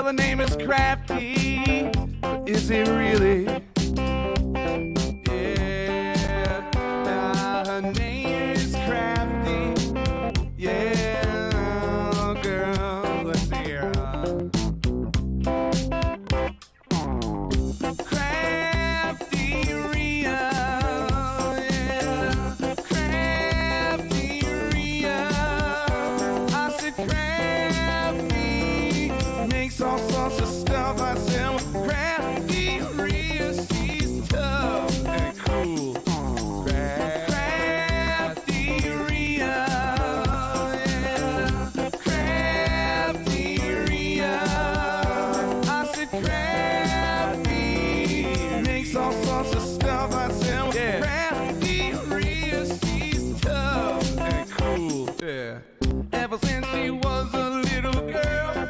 the name is Crafty. Is it really? Yeah. Her name is Crafty. Yeah, girl. Let's see here. CraftyRia. Yeah. CraftyRia. I said Crafty makes all sorts of stuff. I said CraftyRia, she's tough and cool. CraftyRia, yeah. CraftyRia. I said Crafty makes all sorts of stuff. I said CraftyRia, she's tough and cool. Yeah. Ever since she was a little girl,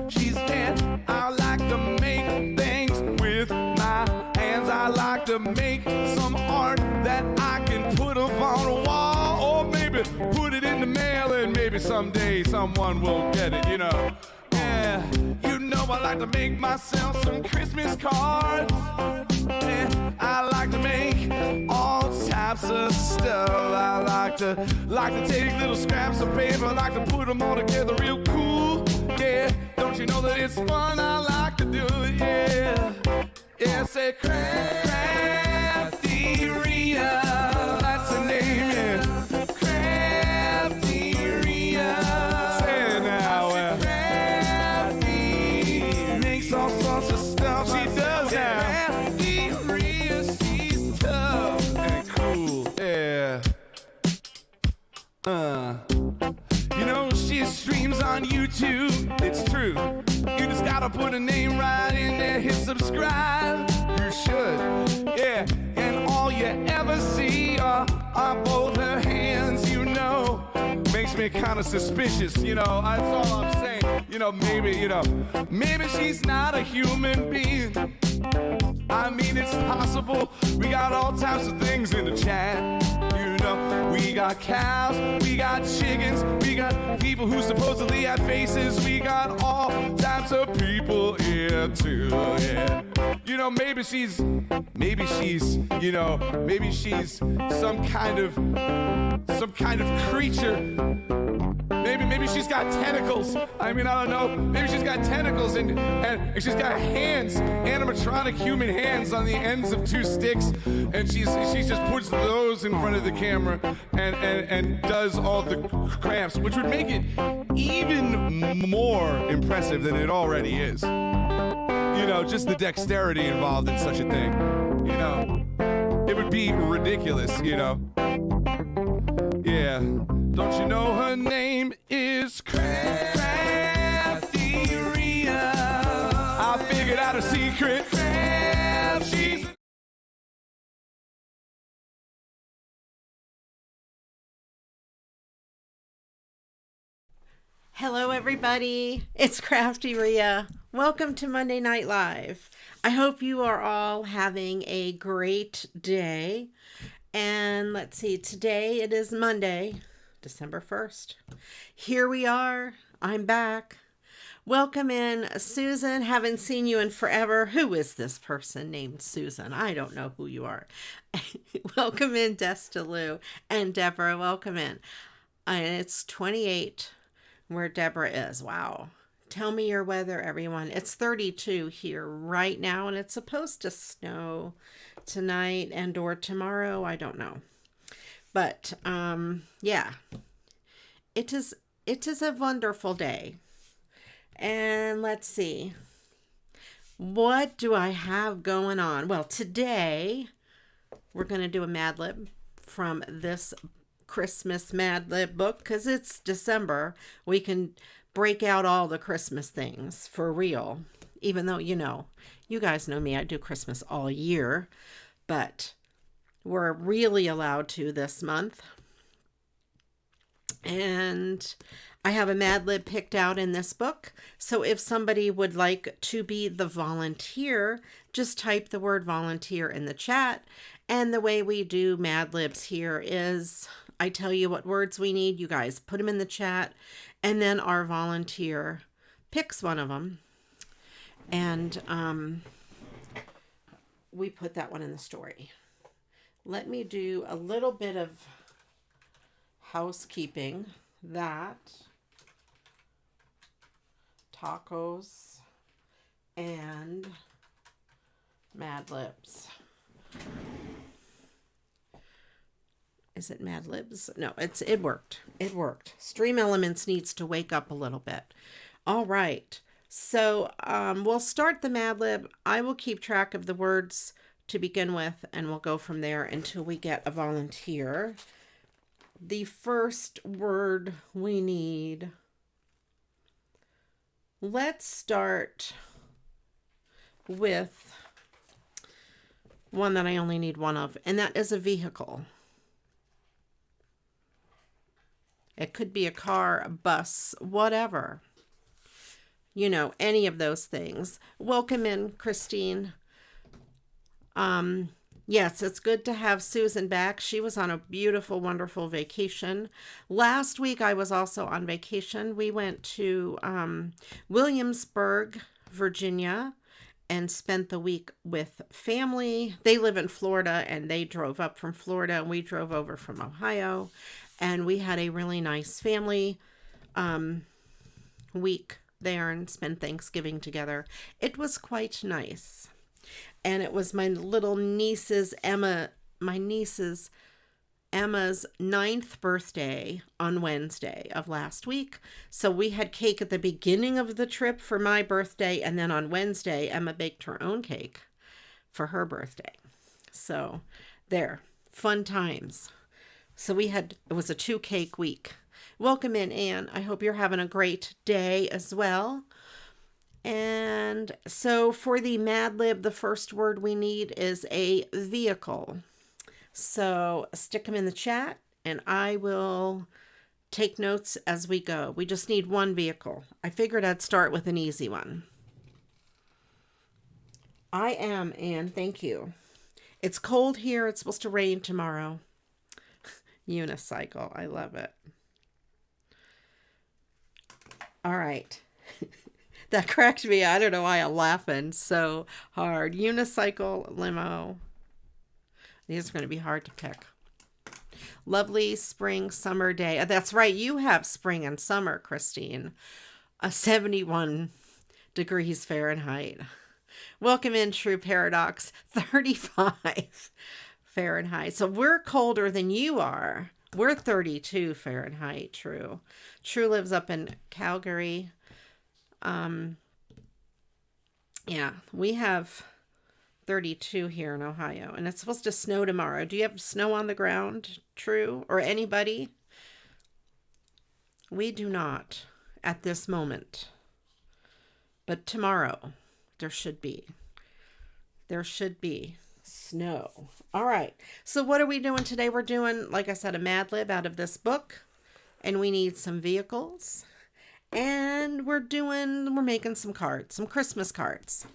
she said, I like to make things with my hands. I like to make some art that I can put up on a wall, or maybe put it in the mail, and maybe someday someone will get it, you know. Yeah, you know I like to make myself some Christmas cards. Yeah, I like to make all types of stuff. I like to take little scraps of paper, I like to put them all together real cool. Yeah, don't you know that it's fun? I like to do it, yeah. Yeah, say CraftyRia, that's the name, yeah. CraftyRia, say it now, Crafty makes all sorts of stuff. She does now. CraftyRia, she's tough and cool, yeah. You know, she streams on YouTube, it's true. You just gotta put a name right in there, hit subscribe. You should, yeah. And all you ever see are both her hands, you know. Makes me kind of suspicious, you know. That's all I'm saying. You know, maybe she's not a human being. I mean, it's possible. We got all types of things in the chat. You know, we got cows, we got chickens, we got people who supposedly have faces. We got all types of people here too, yeah. You know, maybe she's, you know, maybe she's some kind of creature. Maybe she's got tentacles. I mean, I don't know. Maybe she's got tentacles and she's got hands, animatronic human hands on the ends of two sticks, and she just puts those in front of the camera and does all the crafts, which would make it even more impressive than it already is. You know, just the dexterity involved in such a thing. You know, it would be ridiculous, you know. Yeah. Don't you know her name is CraftyRia? I figured out a secret. She's Hello everybody, it's CraftyRia. Welcome to Monday Night Live. I hope you are all having a great day. And let's see, today it is Monday, December 1st. Here we are, I'm back. Welcome in, Susan. Haven't seen you in forever. Who is this person named Susan? I don't know who you are. Welcome in, Destaloo. And Deborah, welcome in. And it's 28 where Deborah is. Wow. Tell me your weather, everyone. It's 32 here right now, and it's supposed to snow tonight and or tomorrow. I don't know. But yeah, it is a wonderful day. And let's see, what do I have going on? Well, today we're going to do a Mad Lib from this Christmas Mad Lib book because it's December. We can break out all the Christmas things for real, even though, you know, you guys know me, I do Christmas all year, but we're really allowed to this month. And I have a Mad Lib picked out in this book. So if somebody would like to be the volunteer, just type the word volunteer in the chat. And the way we do Mad Libs here is I tell you what words we need. You guys put them in the chat. And then our volunteer picks one of them, and we put that one in the story. Let me do a little bit of housekeeping. That, tacos, and Mad Libs. Is it Mad Libs? No, it worked. It worked. Stream Elements needs to wake up a little bit. All right. So we'll start the Mad Lib. I will keep track of the words to begin with, and we'll go from there until we get a volunteer. The first word we need. Let's start with one that I only need one of, and that is a vehicle. It could be a car, a bus, whatever. You know, any of those things. Welcome in, Christine. Yes, it's good to have Susan back. She was on a beautiful, wonderful vacation. Last week, I was also on vacation. We went to Williamsburg, Virginia, and spent the week with family. They live in Florida, and they drove up from Florida, and we drove over from Ohio. And we had a really nice family week there and spent Thanksgiving together. It was quite nice. And it was my little niece's, Emma's 9th birthday on Wednesday of last week. So we had cake at the beginning of the trip for my birthday. And then on Wednesday, Emma baked her own cake for her birthday. So there, fun times. So it was a 2-cake week. Welcome in, Anne. I hope you're having a great day as well. And so for the Mad Lib, the first word we need is a vehicle. So stick them in the chat and I will take notes as we go. We just need one vehicle. I figured I'd start with an easy one. I am, Anne. Thank you. It's cold here. It's supposed to rain tomorrow. Unicycle. I love it. All right. That cracked me. I don't know why I'm laughing so hard. Unicycle, limo. These are going to be hard to pick. Lovely spring, summer day. That's right. You have spring and summer, Christine. 71 degrees Fahrenheit. Welcome in, True Paradox. 35 Fahrenheit. So we're colder than you are. We're 32 Fahrenheit, True. True lives up in Calgary. Yeah, we have 32 here in Ohio, and it's supposed to snow tomorrow. Do you have snow on the ground, True, or anybody? We do not at this moment, but tomorrow there should be snow. All right, so what are we doing today? We're doing, like I said, a Mad Lib out of this book, and we need some vehicles. And we're making some cards, some Christmas cards.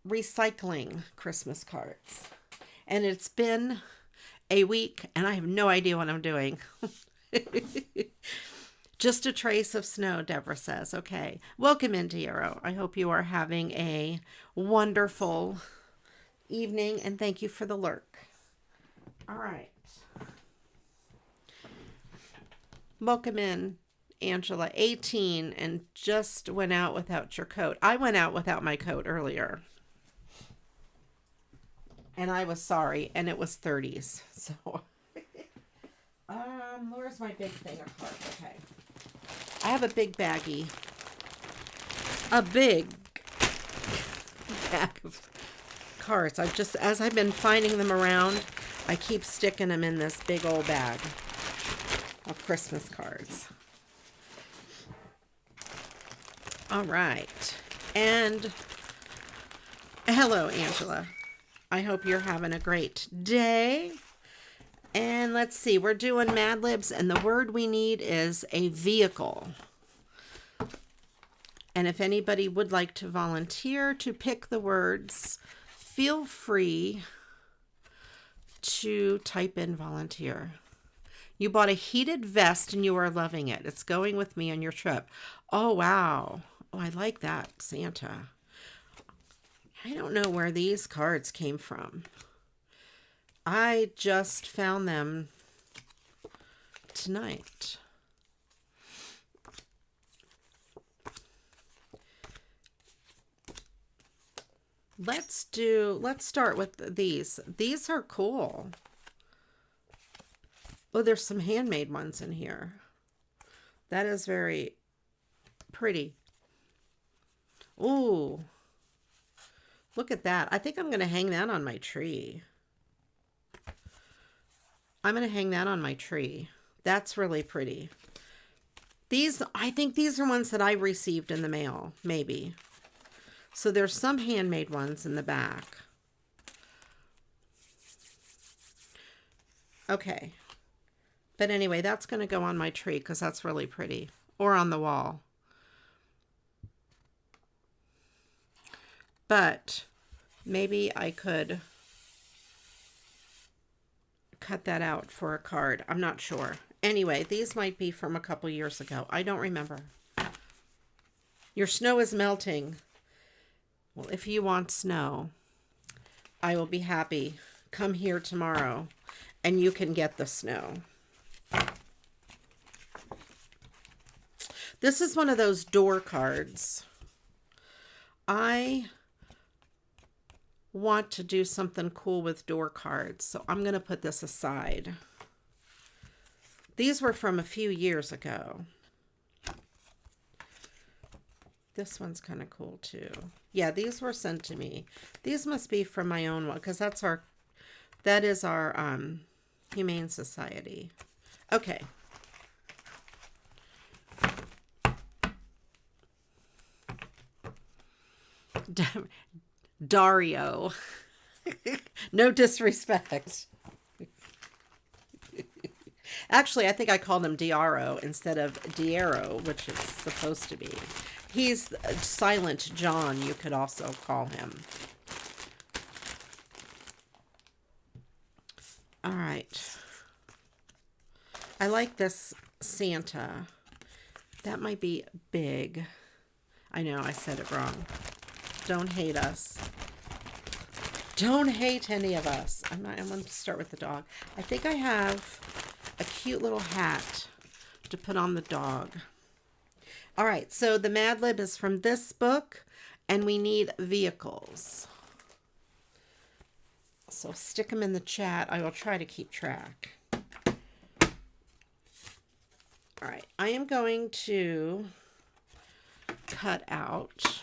Recycling Christmas cards. And it's been a week and I have no idea what I'm doing. Just a trace of snow, Deborah says. Okay. Welcome in, Diero. I hope you are having a wonderful evening and thank you for the lurk. All right. Welcome in. Angela, 18, and just went out without your coat. I went out without my coat earlier. And I was sorry, and it was 30s. So, where's my big thing of cards? Okay. I have a big baggie. A big bag of cards. As I've been finding them around, I keep sticking them in this big old bag of Christmas cards. All right. And hello, Angela. I hope you're having a great day. And let's see. We're doing Mad Libs, and the word we need is a vehicle. And if anybody would like to volunteer to pick the words, feel free to type in volunteer. You bought a heated vest and you are loving it. It's going with me on your trip. Oh, wow. Oh, I like that, Santa. I don't know where these cards came from. I just found them tonight. Let's start with these. These are cool. Oh, there's some handmade ones in here. That is very pretty. Ooh. Look at that. I think I'm going to hang that on my tree. I'm going to hang that on my tree. That's really pretty. These, I think these are ones that I received in the mail, maybe. So there's some handmade ones in the back. Okay. But anyway, that's going to go on my tree because that's really pretty. Or on the wall. But maybe I could cut that out for a card. I'm not sure. Anyway, these might be from a couple years ago. I don't remember. Your snow is melting. Well, if you want snow, I will be happy. Come here tomorrow and you can get the snow. This is one of those door cards. I want to do something cool with door cards, so I'm going to put this aside. These were from a few years ago. This one's kind of cool too. Yeah, these were sent to me. These must be from my own one because that is our Humane Society. Okay. Dario. No disrespect. Actually, I think I called him Diaro instead of Diero, which it's supposed to be. He's Silent John, you could also call him. All right. I like this Santa. That might be big. I know, I said it wrong. Don't hate us. Don't hate any of us. I'm going to start with the dog. I think I have a cute little hat to put on the dog. All right, so the Mad Lib is from this book, and we need vehicles. So stick them in the chat. I will try to keep track. All right, I am going to cut out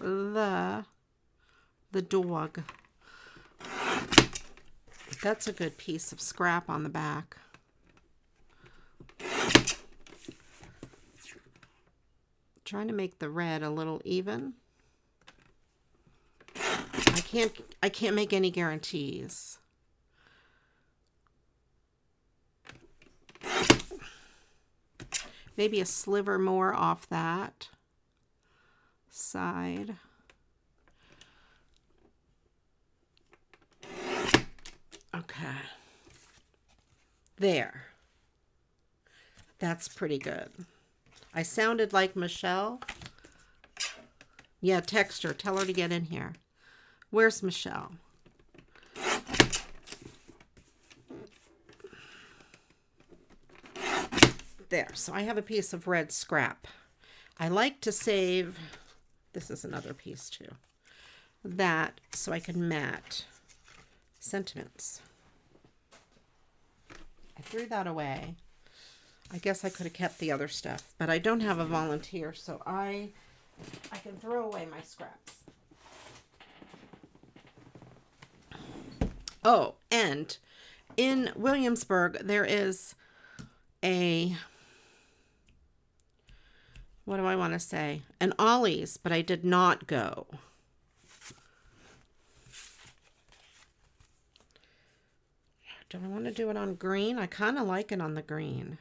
the dog. That's a good piece of scrap on the back. Trying to make the red a little even. I can't make any guarantees. Maybe a sliver more off that side. Okay. There. That's pretty good. I sounded like Michelle. Yeah, text her. Tell her to get in here. Where's Michelle? There. So I have a piece of red scrap. I like to save, this is another piece too, that so I can mat sentiments. I threw that away. I guess I could have kept the other stuff, but I don't have a volunteer, so I can throw away my scraps. Oh, and in Williamsburg, there is a, what do I want to say? An Ollie's, but I did not go. Do I want to do it on green? I kind of like it on the green.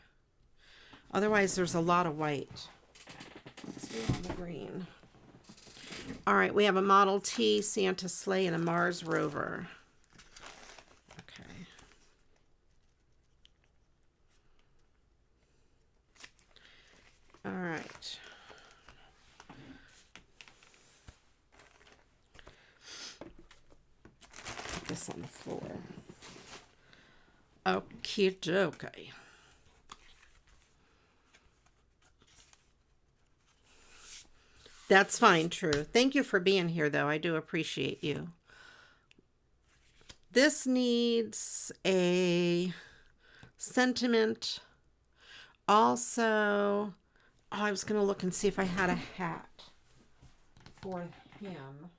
Otherwise, there's a lot of white. Let's do it on the green. All right, we have a Model T Santa sleigh and a Mars rover. Okay. All right. Put this on the floor. Okie dokie. That's fine, True. Thank you for being here, though. I do appreciate you. This needs a sentiment. Also, I was going to look and see if I had a hat for him.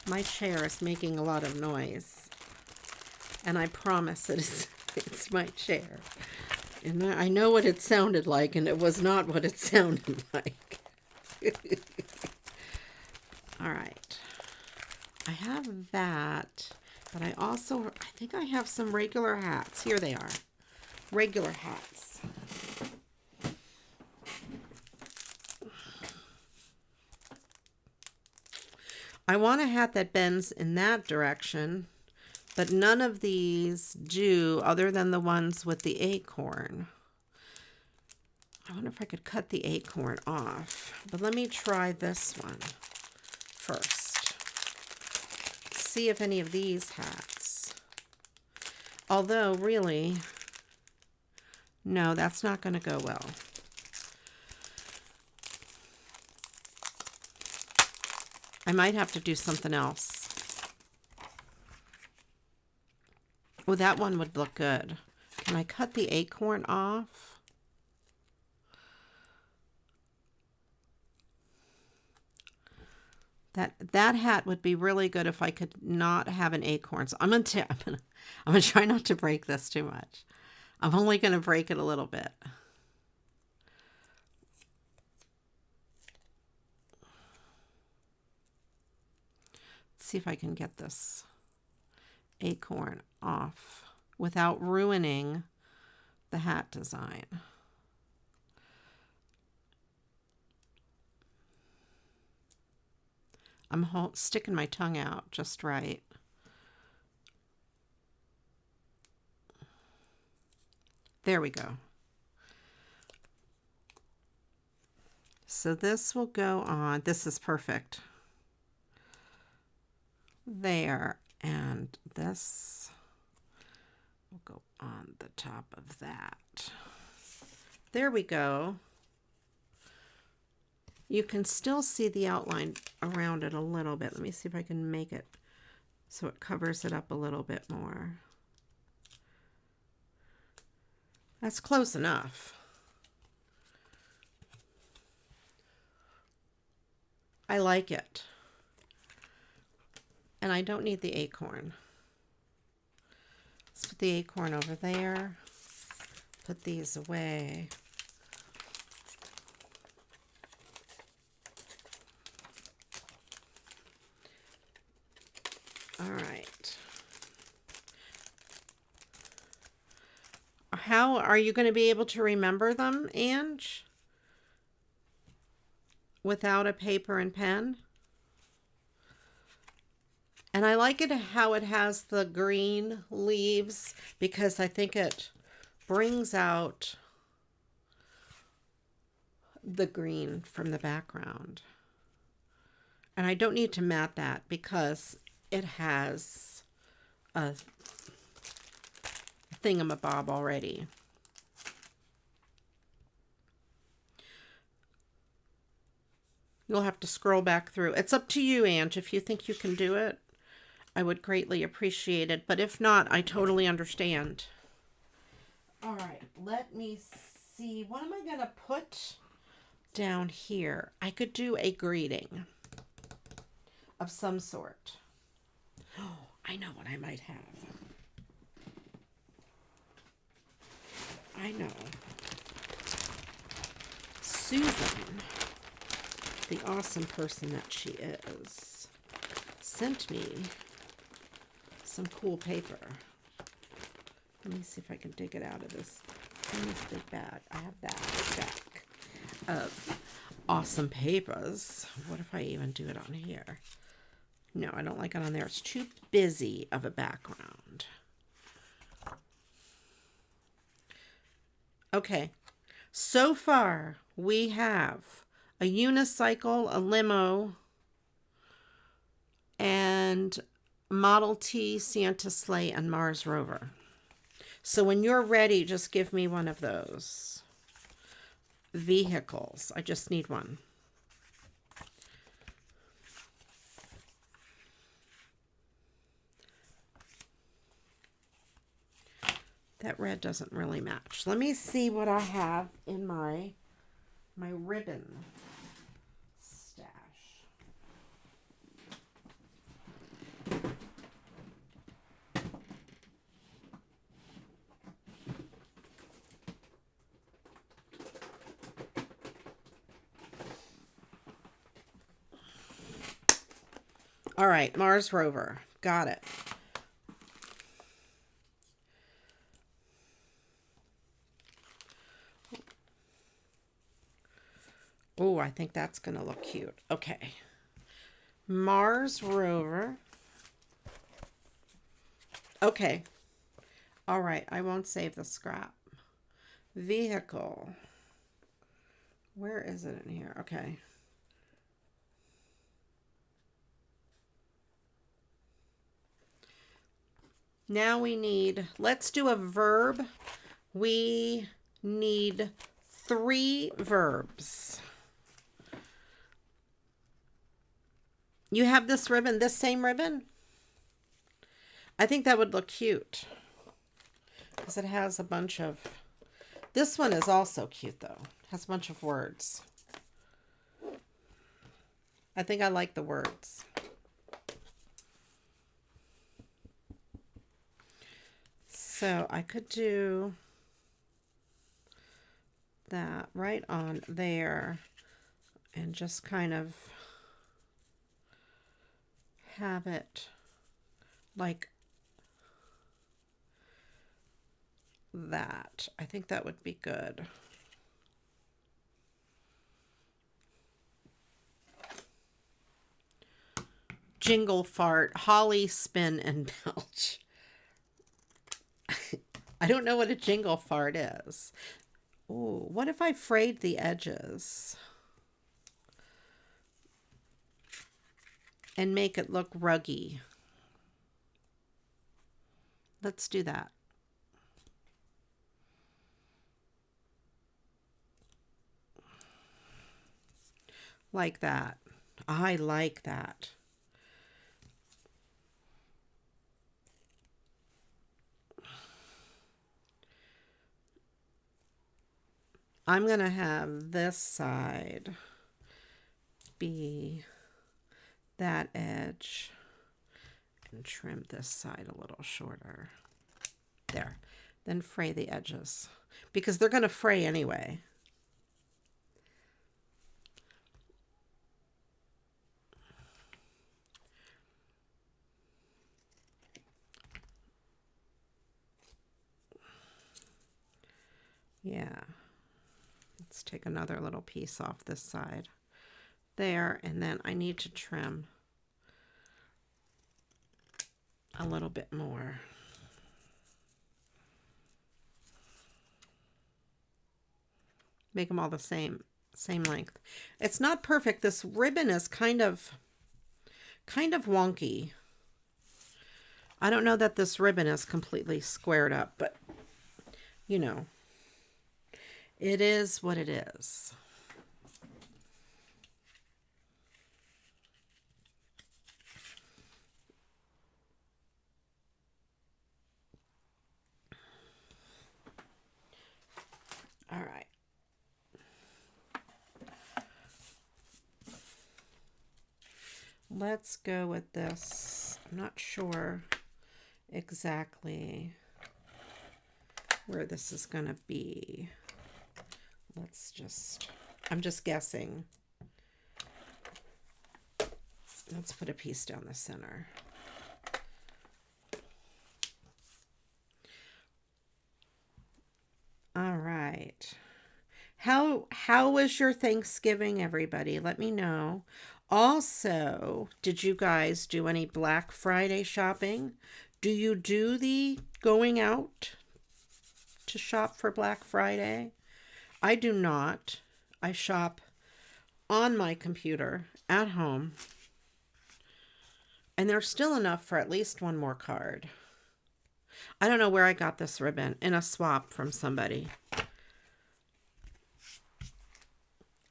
My chair is making a lot of noise, and I promise it's my chair. And I know what it sounded like, and it was not what it sounded like. All right. I have that, but I think I have some regular hats. Here they are. Regular hats. I want a hat that bends in that direction, but none of these do other than the ones with the acorn. I wonder if I could cut the acorn off, but let me try this one first. See if any of these hats. Although, really, no, that's not going to go well. I might have to do something else. Oh, that one would look good. Can I cut the acorn off? That hat would be really good if I could not have an acorn. So I'm gonna try not to break this too much. I'm only gonna break it a little bit. Let's see if I can get this acorn off without ruining the hat design. I'm sticking my tongue out just right. There we go. So this will go on. This is perfect. There, and this will go on the top of that. There we go. You can still see the outline around it a little bit. Let me see if I can make it so it covers it up a little bit more. That's close enough. I like it. And I don't need the acorn. Let's put the acorn over there. Put these away. All right. How are you going to be able to remember them, Ange? Without a paper and pen? And I like it how it has the green leaves because I think it brings out the green from the background. And I don't need to mat that because it has a thingamabob already. You'll have to scroll back through. It's up to you, Ange, if you think you can do it. I would greatly appreciate it, but if not, I totally understand. All right, let me see. What am I going to put down here? I could do a greeting of some sort. Oh, I know what I might have. I know. Susan, the awesome person that she is, sent me some cool paper. Let me see if I can dig it out of this. In this big bag. I have that stack of awesome papers. What if I even do it on here? No, I don't like it on there. It's too busy of a background. Okay. So far, we have a unicycle, a limo, and Model T, Santa Sleigh, and Mars Rover. So when you're ready, just give me one of those vehicles. I just need one. That red doesn't really match. Let me see what I have in my ribbon stash. All right, Mars Rover. Got it. Oh, I think that's going to look cute. Okay. Mars Rover. Okay. All right, I won't save the scrap. Vehicle. Where is it in here? Okay. Now we need, let's do a verb. We need 3 verbs. You have this ribbon, this same ribbon? I think that would look cute. Because it has a bunch of, this one is also cute though. It has a bunch of words. I think I like the words. So I could do that right on there and just kind of have it like that. I think that would be good. Jingle, fart, holly, spin, and belch. I don't know what a jingle fart is. Oh, what if I frayed the edges and make it look ruggy? Let's do that. Like that. I like that. I'm going to have this side be that edge and trim this side a little shorter. There. Then fray the edges because they're going to fray anyway. Yeah. Let's take another little piece off this side. There, and then I need to trim a little bit more. Make them all the same length. It's not perfect. This ribbon is kind of wonky. I don't know that this ribbon is completely squared up, but you know, it is what it is. All right. Let's go with this. I'm not sure exactly where this is going to be. I'm just guessing. Let's put a piece down the center. All right. How was your Thanksgiving, everybody? Let me know. Also, did you guys do any Black Friday shopping? Do you do the going out to shop for Black Friday. I do not. I shop on my computer at home. And there's still enough for at least one more card. I don't know where I got this ribbon. In a swap from somebody.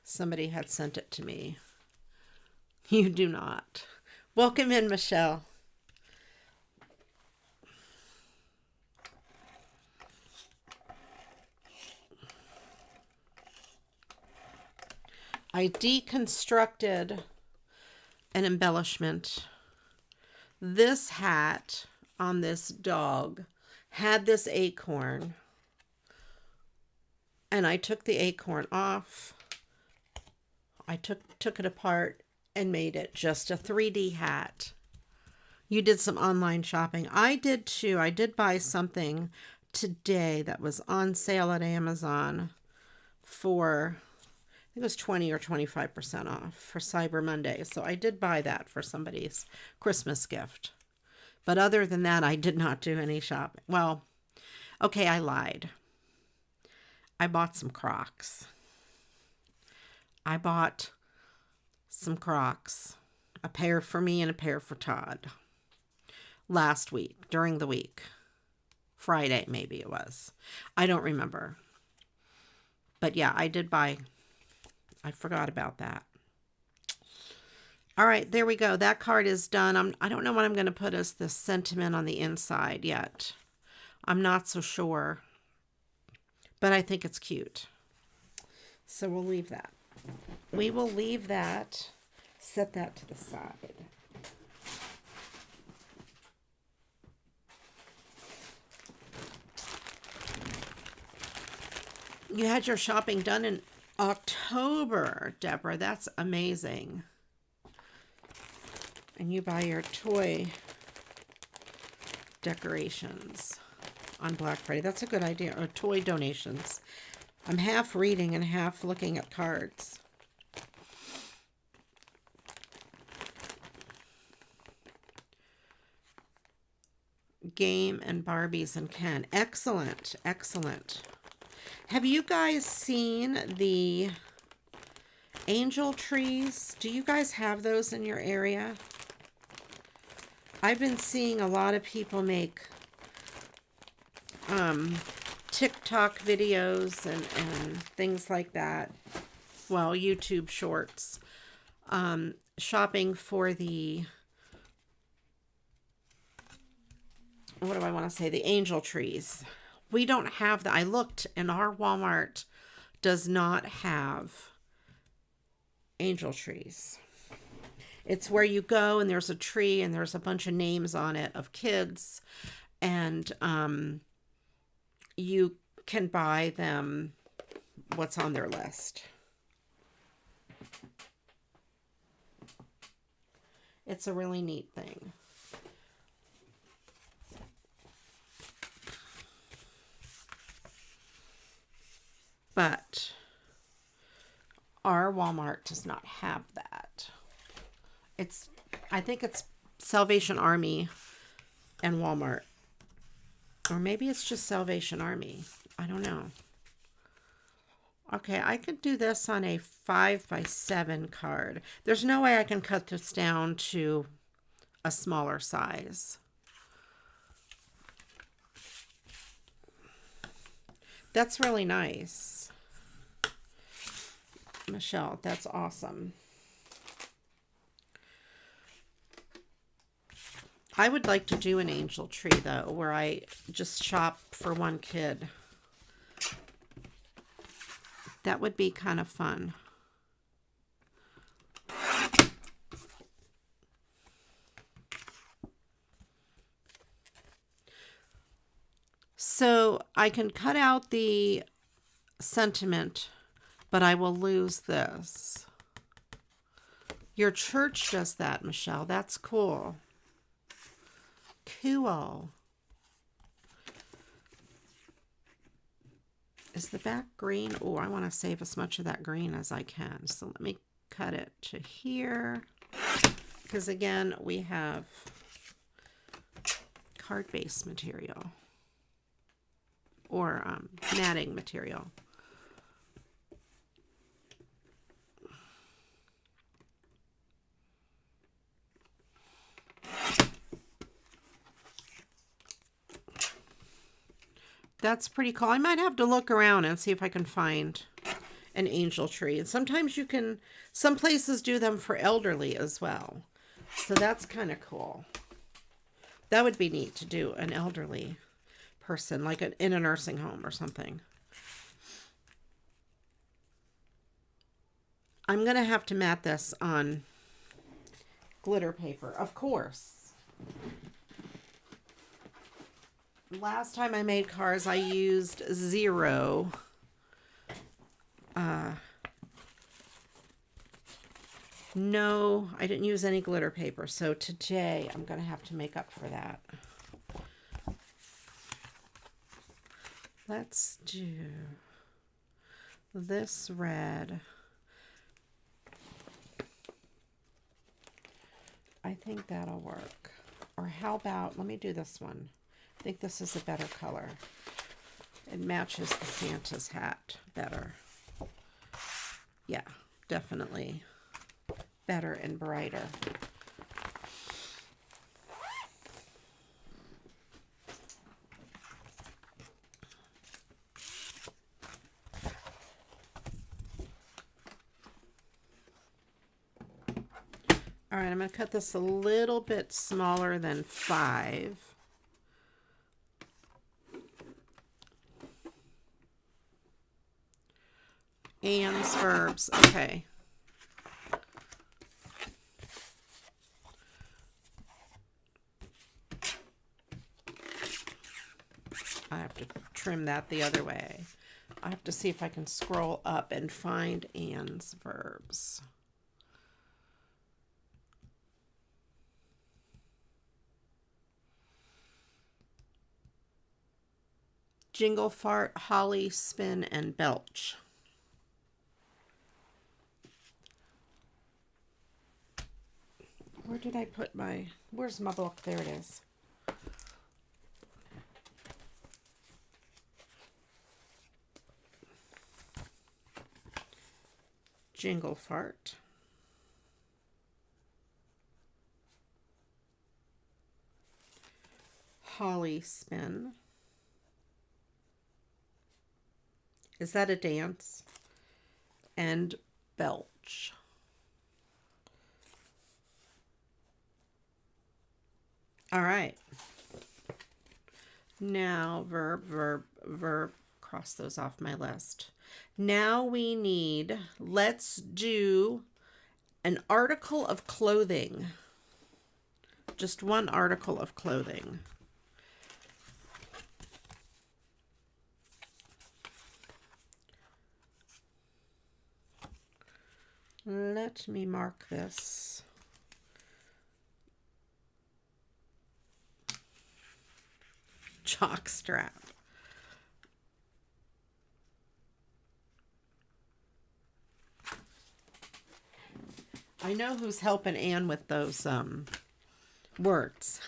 Somebody had sent it to me. You do not. Welcome in, Michelle. I deconstructed an embellishment. This hat on this dog had this acorn, and I took the acorn off. I took it apart and made it just a 3D hat. You did some online shopping. I did too. I did buy something today that was on sale at Amazon for, I think it was 20 or 25% off for Cyber Monday. So I did buy that for somebody's Christmas gift. But other than that, I did not do any shopping. Well, okay, I lied. I bought some Crocs. I bought some Crocs, a pair for me and a pair for Todd, last week, during the week. Friday, maybe it was. I don't remember. But yeah, I did buy. I forgot about that. All right, there we go. That card is done. I don't know what I'm going to put as the sentiment on the inside yet. I'm not so sure. But I think it's cute. So we'll leave that. We will leave that. Set that to the side. You had your shopping done in October, Deborah. That's amazing. And you buy your toy decorations on Black Friday. That's a good idea. Or toy donations. I'm half reading and half looking at cards. Game and Barbies and Ken. Excellent. Excellent. Have you guys seen the angel trees? Do you guys have those in your area? I've been seeing a lot of people make TikTok videos and things like that. Well, YouTube shorts. Shopping for the, what do I want to say? The angel trees. We don't have that. I looked and our Walmart does not have angel trees. It's where you go and there's a tree and there's a bunch of names on it of kids, and you can buy them what's on their list. It's a really neat thing. But our Walmart does not have that. I think it's Salvation Army and Walmart. Or maybe it's just Salvation Army. I don't know. Okay, I could do this on a 5x7 card. There's no way I can cut this down to a smaller size. That's really nice. Michelle, that's awesome. I would like to do an angel tree, though, where I just shop for one kid. That would be kind of fun. So I can cut out the sentiment, but I will lose this. Your church does that, Michelle. That's cool. Cool. Is the back green? Oh, I want to save as much of that green as I can. So let me cut it to here. Because again, we have card base material. or matting material. That's pretty cool. I might have to look around and see if I can find an angel tree. And sometimes you can, some places do them for elderly as well. So that's kind of cool. That would be neat to do an elderly person, like in a nursing home or something. I'm going to have to mat this on glitter paper, of course. Last time I made cards, I used 0. No, I didn't use any glitter paper. So today I'm going to have to make up for that. Let's do this red. I think that'll work. Or how about, let me do this one. I think this is a better color. It matches the Santa's hat better. Yeah, definitely better and brighter. All right, I'm going to cut this a little bit smaller than 5. Anne's verbs. Okay. I have to trim that the other way. I have to see if I can scroll up and find Anne's verbs. Jingle, fart, holly, spin, and belch. Where did I put my, where's my book? There it is. Jingle, fart. Holly, spin. Is that a dance? And belch. All right. Now, verb, verb, verb. Cross those off my list. Now we need, let's do an article of clothing. Just one article of clothing. Let me mark this. Chalk strap. I know who's helping Anne with those words.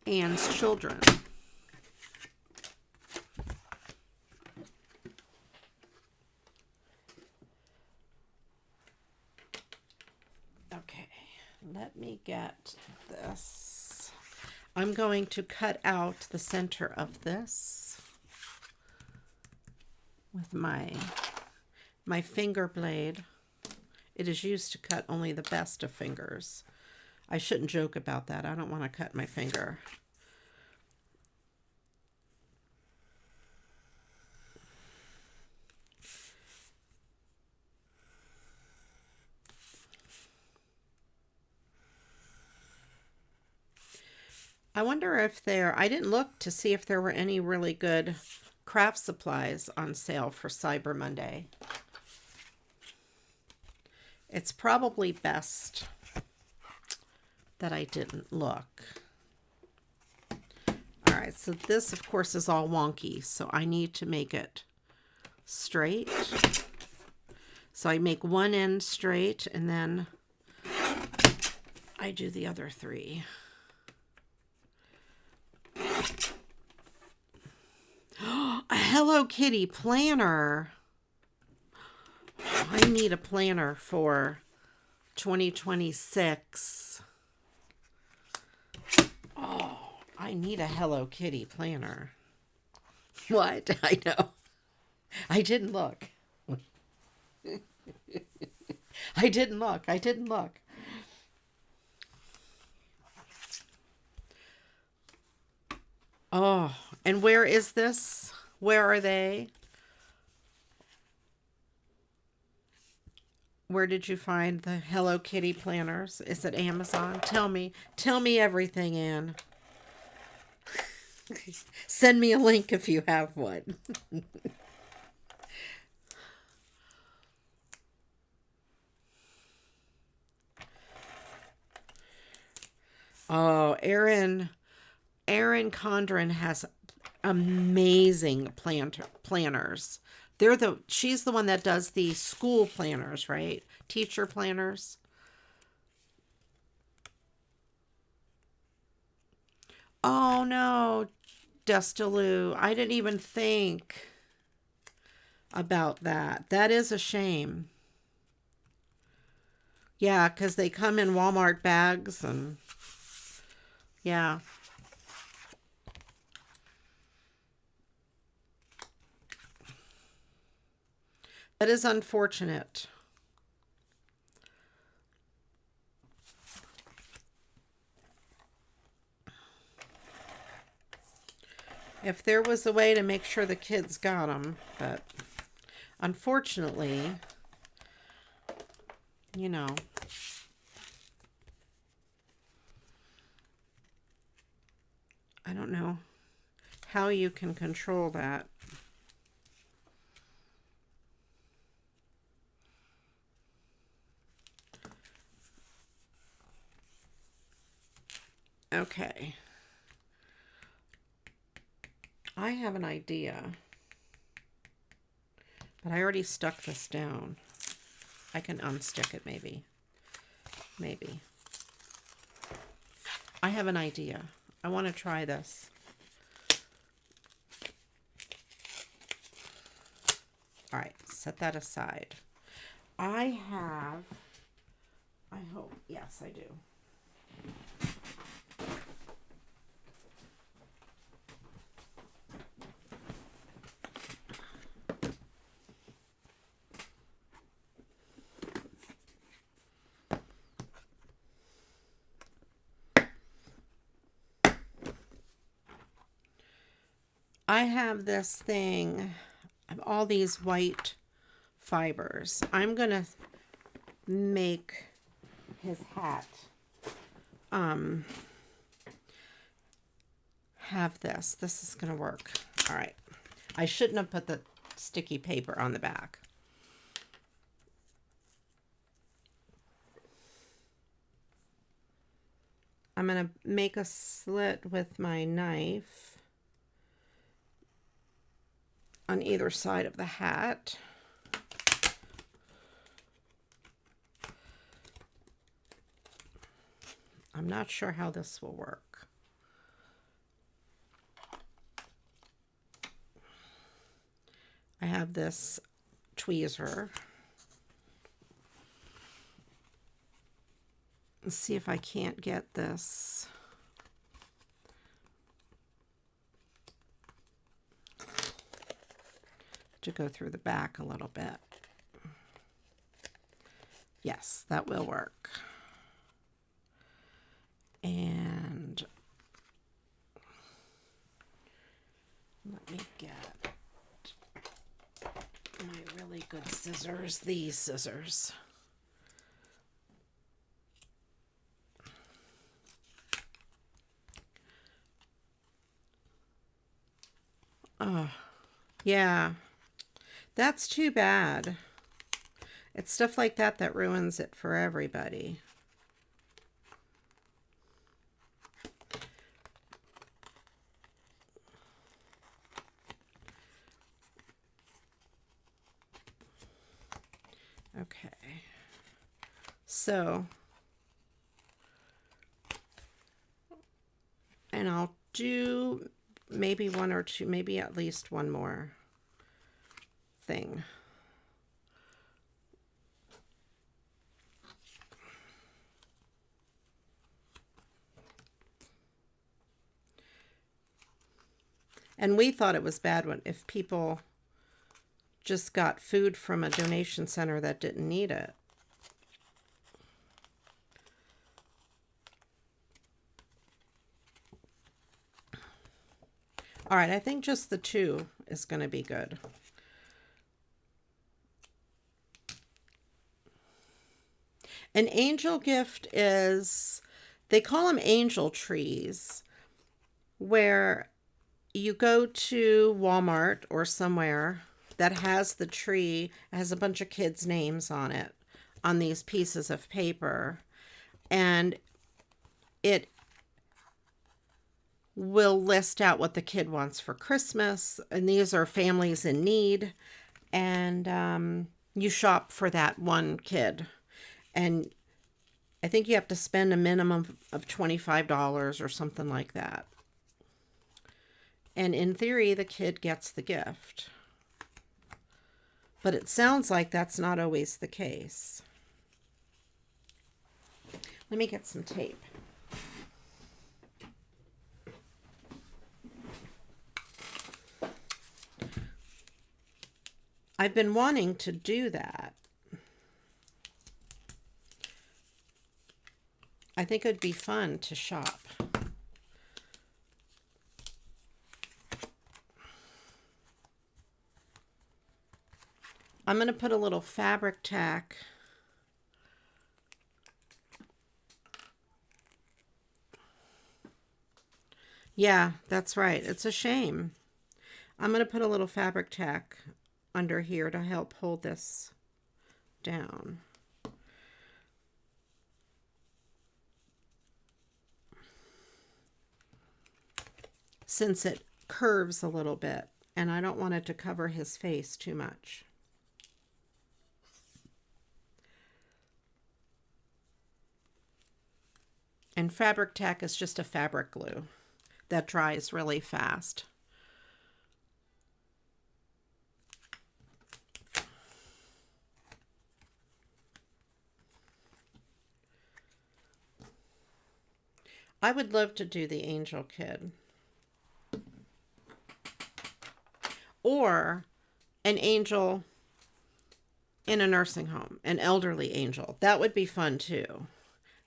Anne's children. Okay, let me get this. I'm going to cut out the center of this with my finger blade. It is used to cut only the best of fingers. I shouldn't joke about that. I don't want to cut my finger. I wonder if I didn't look to see if there were any really good craft supplies on sale for Cyber Monday. It's probably best that I didn't look. All right, so this, of course, is all wonky, so I need to make it straight. So I make one end straight, and then I do the other 3. A Hello Kitty planner. I need a planner for 2026. Oh, I need a Hello Kitty planner. What? I know. I didn't look. I didn't look. Oh, and where is this? Where are they? Where did you find the Hello Kitty planners? Is it Amazon? Tell me everything, Anne. Send me a link if you have one. Oh, Erin Condren has amazing planners. She's the one that does the school planners, right? Teacher planners. Oh no, Destaloo. I didn't even think about that. That is a shame. Yeah, because they come in Walmart bags and yeah. That is unfortunate. If there was a way to make sure the kids got them, but unfortunately, you know. I don't know how you can control that. Okay. I have an idea, but I already stuck this down. I can unstick it maybe. Maybe. I have an idea. I want to try this. All right, set that aside. I hope, yes, I do. I have this thing, all these white fibers. I'm going to make his hat have this. This is going to work. All right. I shouldn't have put the sticky paper on the back. I'm going to make a slit with my knife on either side of the hat. I'm not sure how this will work. I have this tweezer. Let's see if I can't get this. To go through the back a little bit. Yes, that will work. And let me get my really good scissors, these scissors. Oh, yeah. That's too bad. It's stuff like that that ruins it for everybody. Okay. So And I'll do maybe one or two, maybe at least one more thing. And we thought it was bad if people just got food from a donation center that didn't need it. All right, I think just the two is going to be good. An angel gift is, they call them angel trees, where you go to Walmart or somewhere that has the tree, has a bunch of kids' names on it, on these pieces of paper, and it will list out what the kid wants for Christmas, and these are families in need, and you shop for that one kid, and I think you have to spend a minimum of $25 or something like that. And in theory, the kid gets the gift. But it sounds like that's not always the case. Let me get some tape. I've been wanting to do that. I think it'd be fun to shop. I'm going to put a little fabric tack Yeah, that's right. It's a shame. I'm going to put a little fabric tack under here to help hold this down. Since it curves a little bit, and I don't want it to cover his face too much. And fabric tack is just a fabric glue that dries really fast. I would love to do the angel kid. Or an angel in a nursing home, an elderly angel. That would be fun too.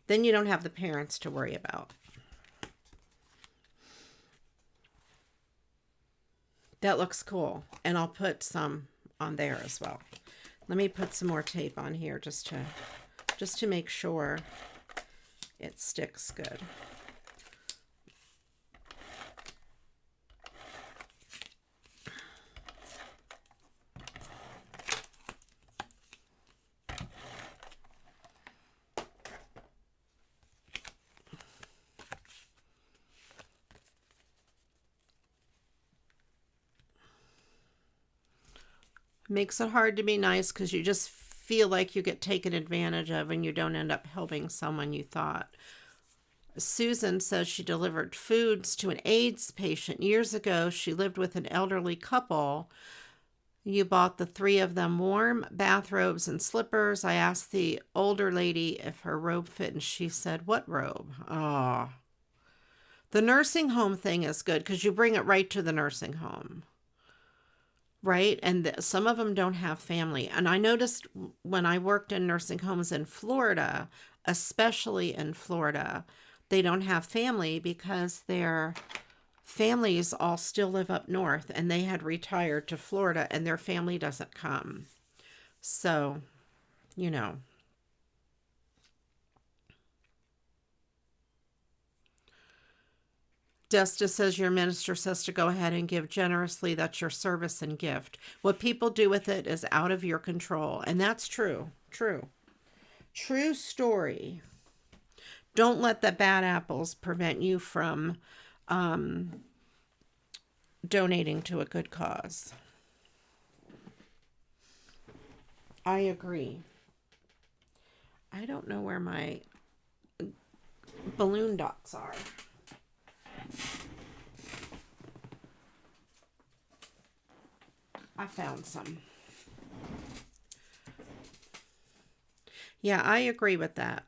Then you don't have the parents to worry about. That looks cool. And I'll put some on there as well. Let me put some more tape on here just to make sure it sticks good. Makes it hard to be nice because you just feel like you get taken advantage of and you don't end up helping someone you thought. Susan says she delivered foods to an AIDS patient years ago. She lived with an elderly couple. You bought the three of them warm bathrobes and slippers. I asked the older lady if her robe fit, and she said, "What robe?" Oh. The nursing home thing is good because you bring it right to the nursing home. Right? And some of them don't have family. And I noticed when I worked in nursing homes in Florida, especially in Florida, they don't have family because their families all still live up north and they had retired to Florida and their family doesn't come. So, you know. Desta says your minister says to go ahead and give generously. That's your service and gift. What people do with it is out of your control. And that's true. True. True story. Don't let the bad apples prevent you from donating to a good cause. I agree. I don't know where my balloon dots are. I found some. Yeah, I agree with that.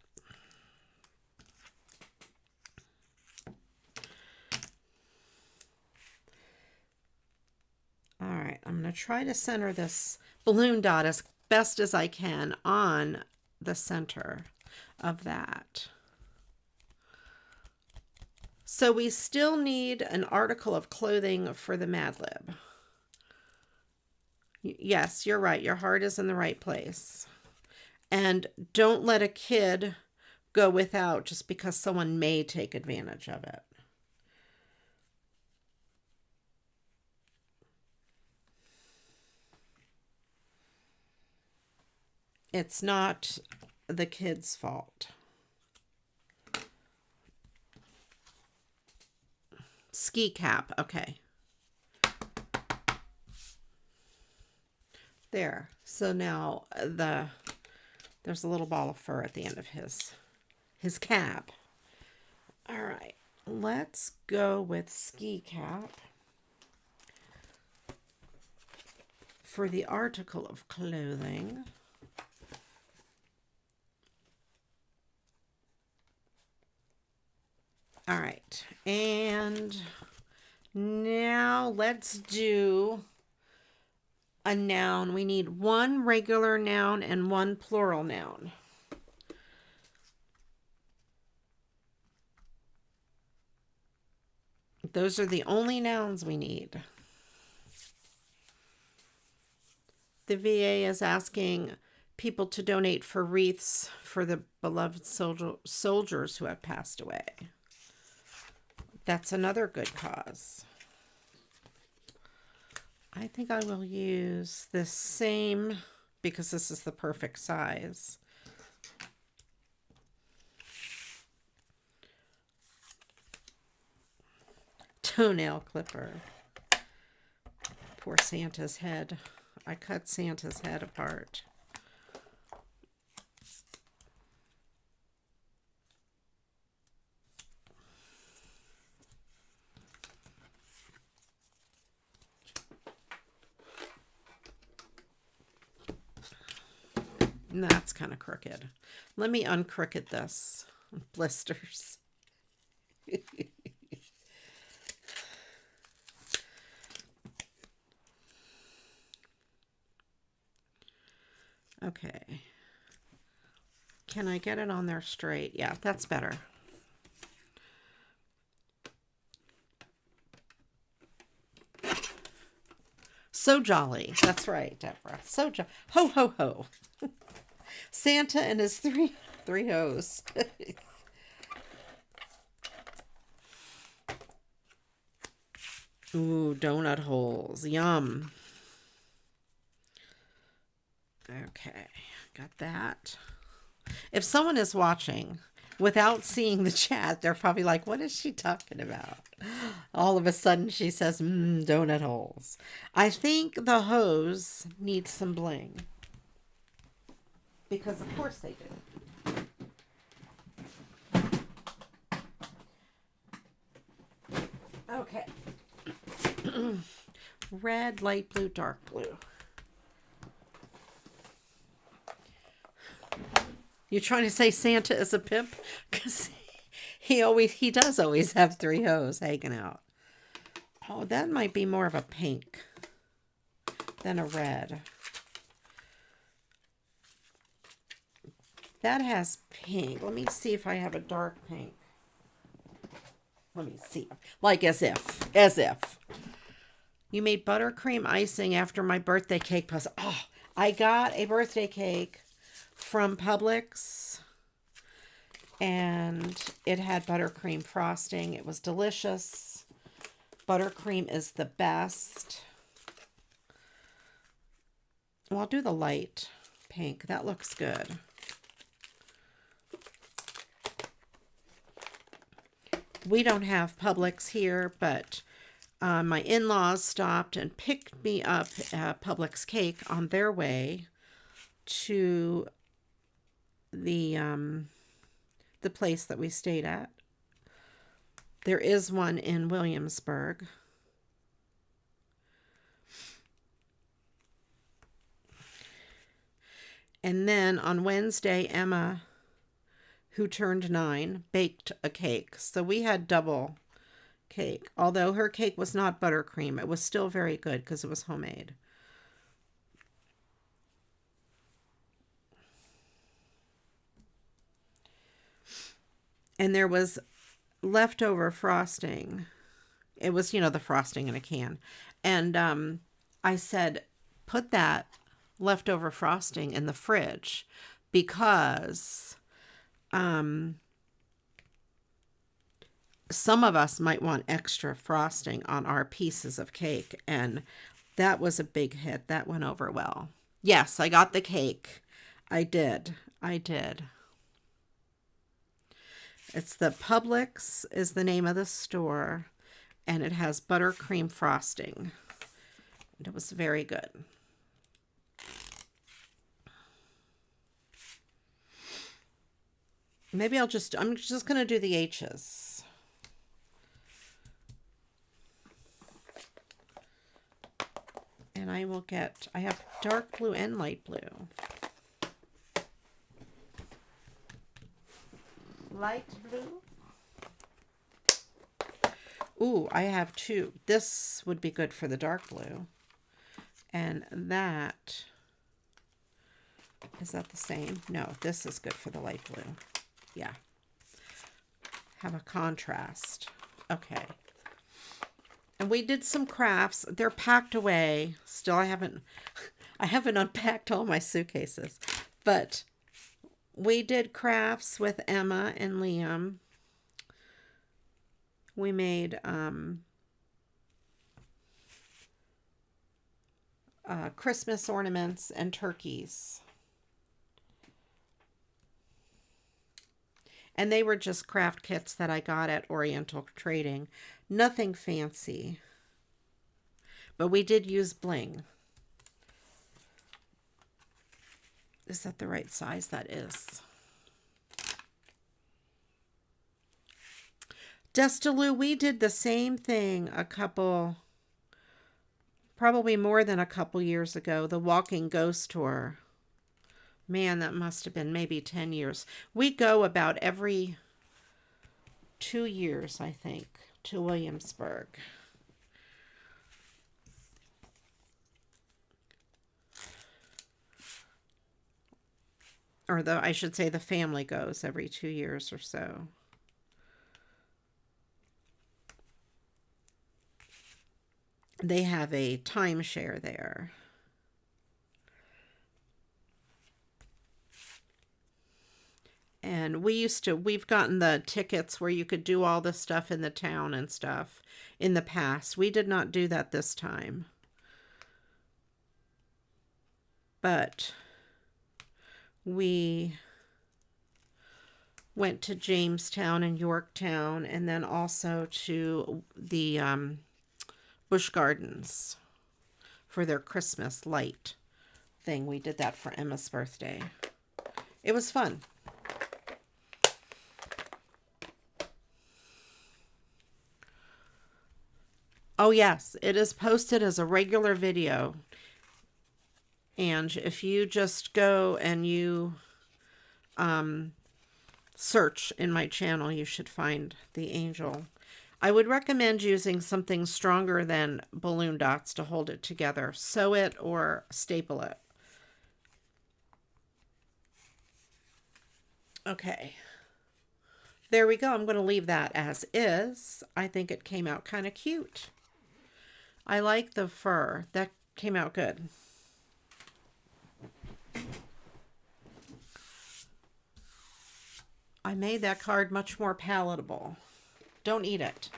All right, I'm going to try to center this balloon dot as best as I can on the center of that. So we still need an article of clothing for the Mad Lib. Yes, you're right. Your heart is in the right place. And don't let a kid go without just because someone may take advantage of it. It's not the kid's fault. Ski cap. Okay. There. So now there's a little ball of fur at the end of his cap. All right. Let's go with ski cap for the article of clothing. All right. And now let's do a noun. We need one regular noun and one plural noun. Those are the only nouns we need. The VA is asking people to donate for wreaths for the beloved soldiers who have passed away. That's another good cause. I think I will use the same because this is the perfect size. Toenail clipper. Poor Santa's head. I cut Santa's head apart. And that's kind of crooked. Let me uncrooked this. Blisters. Okay. Can I get it on there straight? Yeah, that's better. So jolly. That's right, Deborah. So jolly. Ho, ho, ho. Santa and his three hoes. Ooh, donut holes. Yum. Okay, got that. If someone is watching without seeing the chat, they're probably like, what is she talking about? All of a sudden she says, donut holes. I think the hose needs some bling. Because of course they do. Okay. Red, light blue, dark blue. You're trying to say Santa is a pimp? Because he does always have three hoes hanging out. Oh, that might be more of a pink than a red. That has pink. Let me see if I have a dark pink. Let me see. Like as if. You made buttercream icing after my birthday cake puzzle. Oh, I got a birthday cake from Publix, and it had buttercream frosting. It was delicious. Buttercream is the best. Well, I'll do the light pink. That looks good. We don't have Publix here, but my in-laws stopped and picked me up a Publix cake on their way to the place that we stayed at. There is one in Williamsburg. And then on Wednesday, Emma, who turned 9, baked a cake. So we had double cake. Although her cake was not buttercream, it was still very good because it was homemade. And there was leftover frosting. It was, you know, the frosting in a can. And I said, put that leftover frosting in the fridge because some of us might want extra frosting on our pieces of cake. And that was a big hit. That went over well. Yes, I got the cake. I did. It's the Publix is the name of the store. And it has buttercream frosting. It was very good. Maybe I'm just going to do the H's. And I have dark blue and light blue. Light blue. Ooh, I have 2. This would be good for the dark blue. And that, is that the same? No, this is good for the light blue. Yeah. Have a contrast. Okay. And we did some crafts. They're packed away. Still, I haven't unpacked all my suitcases. But we did crafts with Emma and Liam. We made Christmas ornaments and turkeys. And they were just craft kits that I got at Oriental Trading. Nothing fancy. But we did use bling. Is that the right size? That is. Destaloo, we did the same thing probably more than a couple years ago. The Walking Ghost Tour. Man, that must have been maybe 10 years. We go about every 2 years, I think, to Williamsburg. Or I should say the family goes every 2 years or so. They have a timeshare there. And we've gotten the tickets where you could do all the stuff in the town and stuff in the past. We did not do that this time. But we went to Jamestown and Yorktown and then also to the Busch Gardens for their Christmas light thing. We did that for Emma's birthday. It was fun. Oh, yes, it is posted as a regular video. And if you just go and you search in my channel, you should find the angel. I would recommend using something stronger than balloon dots to hold it together. Sew it or staple it. Okay. There we go. I'm going to leave that as is. I think it came out kind of cute. I like the fur. That came out good. I made that card much more palatable. Don't eat it.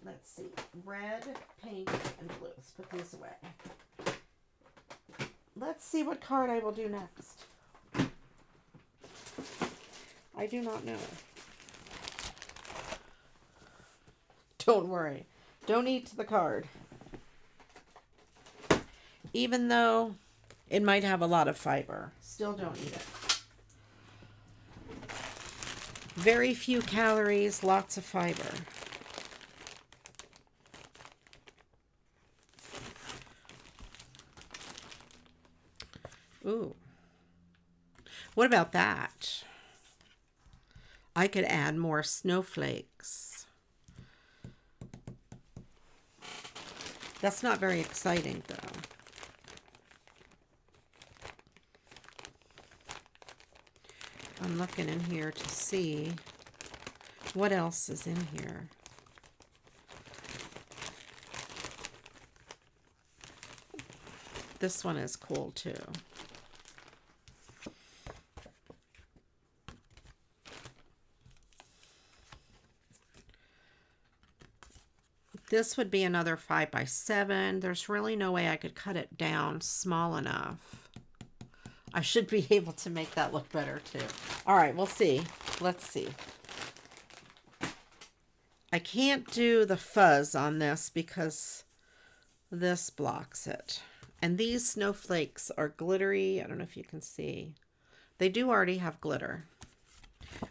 Let's see. Red, pink, and blue. Let's put these away. Let's see what card I will do next. I do not know. Don't worry. Don't eat the card. Even though it might have a lot of fiber. Still don't eat it. Very few calories, lots of fiber. Ooh. What about that? I could add more snowflakes. That's not very exciting, though. I'm looking in here to see what else is in here. This one is cool, too. This would be another 5x7. There's really no way I could cut it down small enough. I should be able to make that look better too. All right, we'll see. Let's see. I can't do the fuzz on this because this blocks it. And these snowflakes are glittery. I don't know if you can see. They do already have glitter.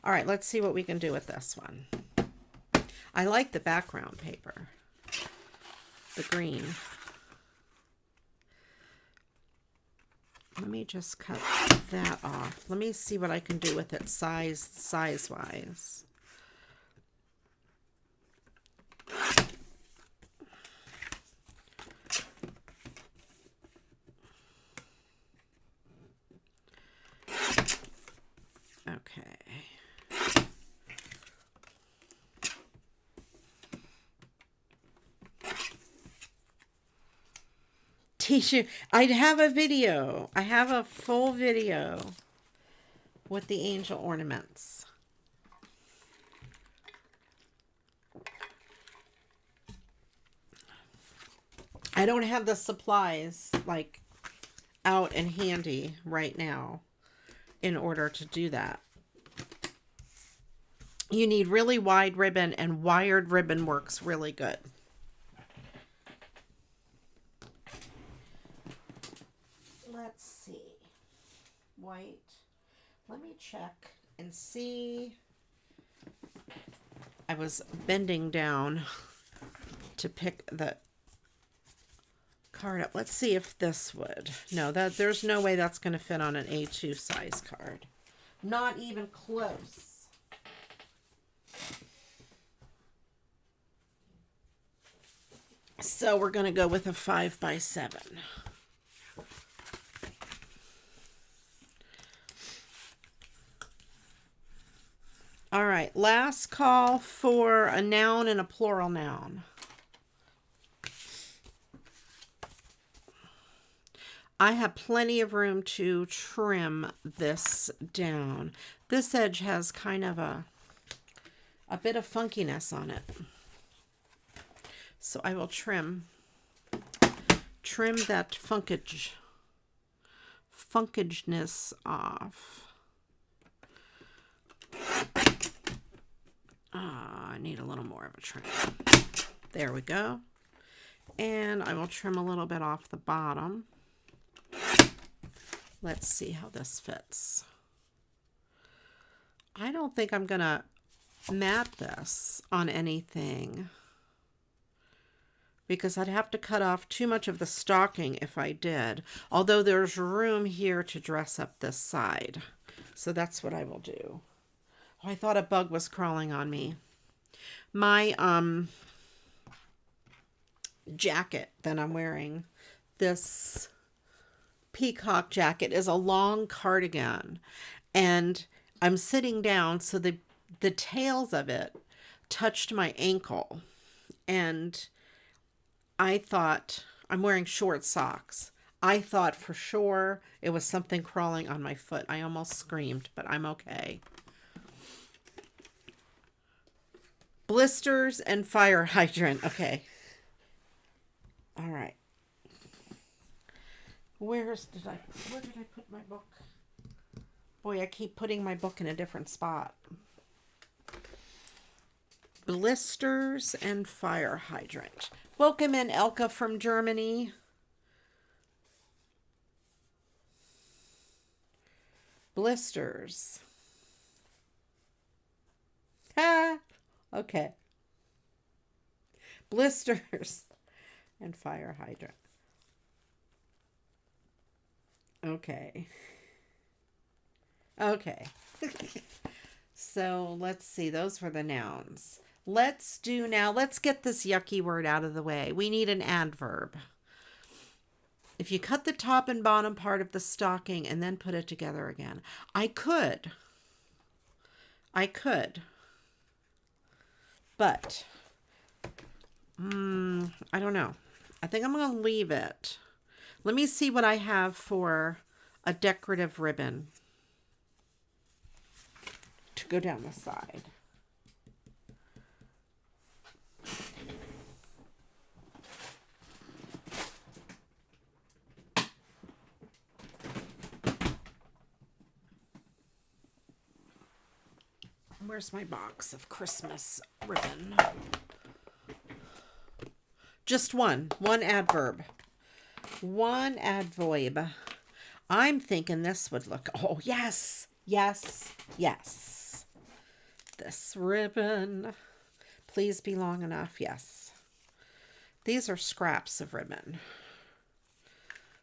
All right, let's see what we can do with this one. I like the background paper. The green. Let me just cut that off. Let me see what I can do with it size-wise. Okay. T-shirt. I'd have a video. I have a full video with the angel ornaments. I don't have the supplies like out and handy right now in order to do that. You need really wide ribbon, and wired ribbon works really good. Let's see. White. Let me check and see. I was bending down to pick the card up. Let's see if this would. No, there's no way that's going to fit on an A2 size card. Not even close. So we're going to go with a 5x7. All right, last call for a noun and a plural noun. I have plenty of room to trim this down. This edge has kind of a bit of funkiness on it. So I will trim that funkageness off. I need a little more of a trim. There we go. And I will trim a little bit off the bottom. Let's see how this fits. I don't think I'm going to mat this on anything because I'd have to cut off too much of the stocking if I did. Although there's room here to dress up this side. So that's what I will do. Oh, I thought a bug was crawling on me. My jacket that I'm wearing, this peacock jacket, is a long cardigan, and I'm sitting down, so the tails of it touched my ankle, and I thought, I'm wearing short socks. I thought for sure it was something crawling on my foot. I almost screamed, but I'm okay. Blisters and fire hydrant. Okay. All right. Where did I put my book? Boy, I keep putting my book in a different spot. Blisters and fire hydrant. Welcome in, Elka from Germany. Blisters. Okay. Blisters and fire hydrant. Okay. Okay. So let's see. Those were the nouns. Let's get this yucky word out of the way. We need an adverb. If you cut the top and bottom part of the stocking and then put it together again. I could. But I don't know. I think I'm going to leave it. Let me see what I have for a decorative ribbon to go down the side. Where's my box of Christmas ribbon? Just one adverb. One adverb. I'm thinking this would look, oh, yes. This ribbon. Please be long enough, yes. These are scraps of ribbon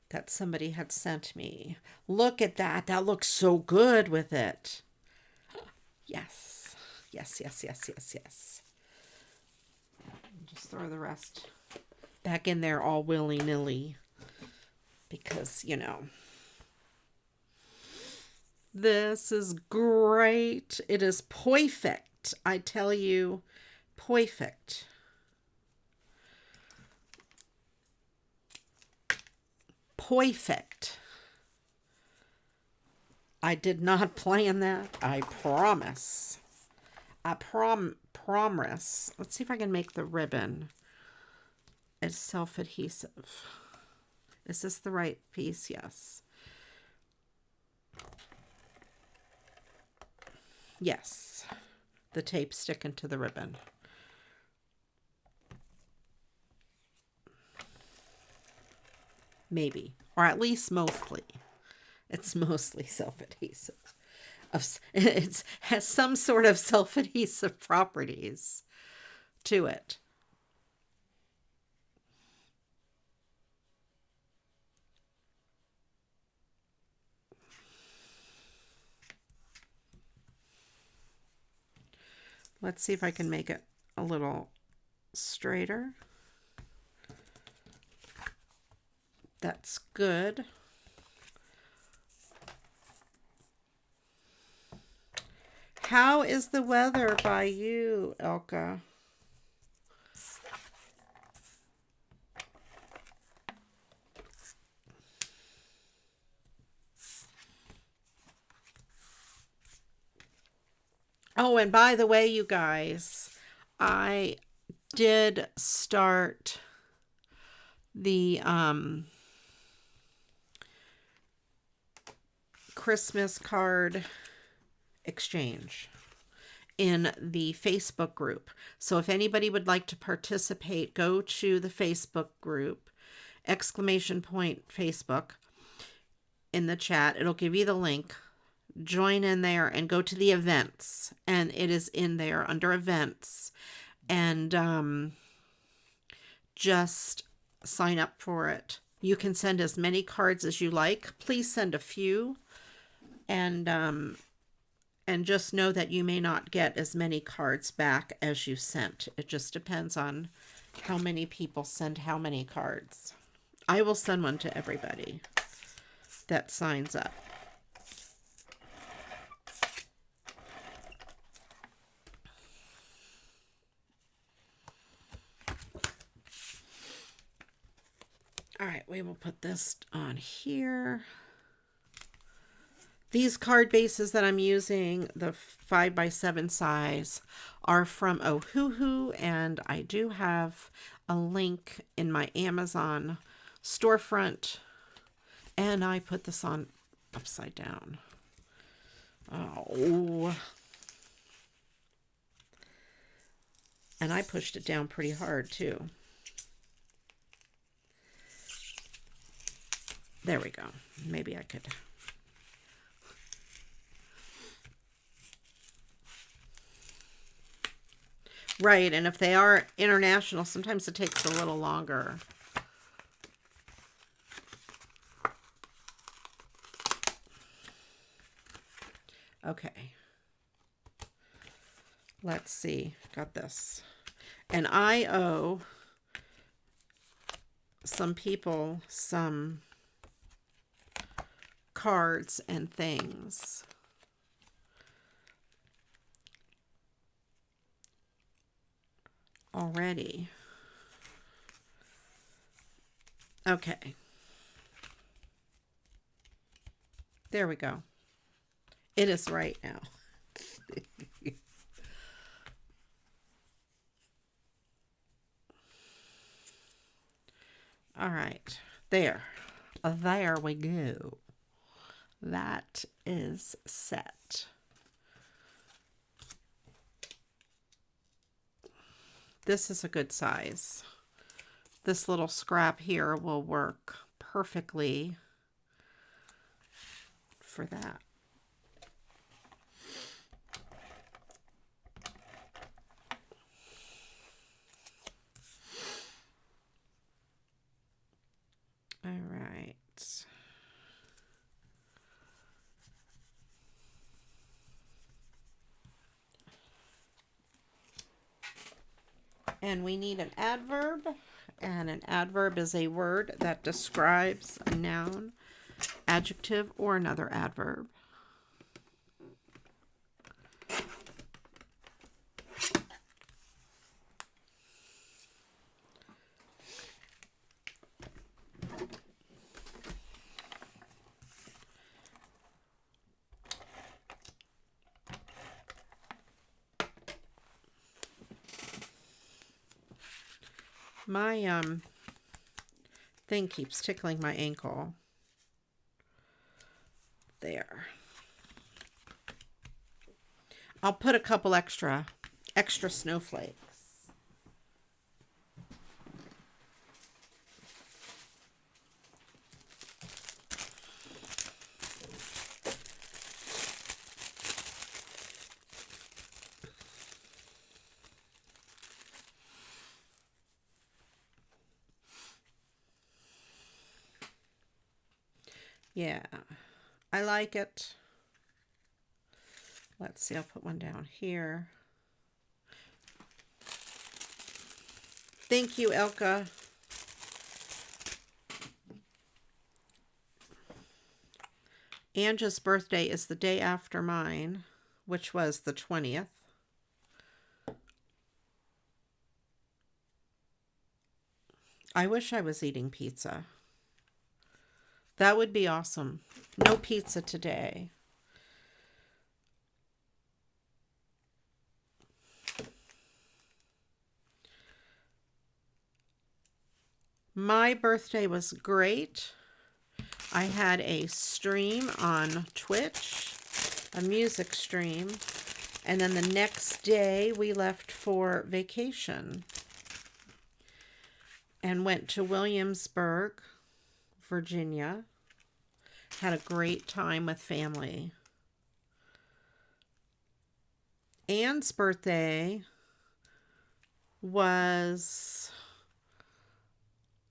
that somebody had sent me. Look at that. That looks so good with it. Yes. Just throw the rest back in there all willy-nilly because, you know, this is great. It is perfect. I tell you, perfect. Perfect. I did not plan that. I promise. Promise. Let's see if I can make the ribbon. It's self-adhesive. Is this the right piece? Yes. Yes. The tape's sticking to the ribbon. Maybe. Or at least mostly. It's mostly self-adhesive. It has some sort of self-adhesive properties to it. Let's see if I can make it a little straighter. That's good. How is the weather by you, Elka? Oh, and by the way, you guys, I did start the Christmas card exchange in the Facebook group. So if anybody would like to participate, go to the Facebook group, !Facebook in the chat. It'll give you the link. Join in there and go to the events, and it is in there under events, and just sign up for it. You can send as many cards as you like. Please send a few, and just know that you may not get as many cards back as you sent. It just depends on how many people send how many cards. I will send one to everybody that signs up. All right, we will put this on here. These card bases that I'm using, the 5x7 size, are from Ohuhu, and I do have a link in my Amazon storefront, and I put this on upside down. Oh. And I pushed it down pretty hard, too. There we go. Maybe I could. Right, and if they are international, sometimes it takes a little longer. Okay. Let's see. Got this. And I owe some people some cards and things. Already. Okay. There we go. It is right now. All right. There. There we go. That is set. This is a good size. This little scrap here will work perfectly for that. All right. And we need an adverb, and an adverb is a word that describes a noun, adjective, or another adverb. My thing keeps tickling my ankle. There. I'll put a couple extra snowflakes. Yeah, I like it. Let's see, I'll put one down here. Thank you, Elka. Anja's birthday is the day after mine, which was the 20th. I wish I was eating pizza. That would be awesome. No pizza today. My birthday was great. I had a stream on Twitch, a music stream, and then the next day we left for vacation and went to Williamsburg, Virginia. Had a great time with family. Anne's birthday was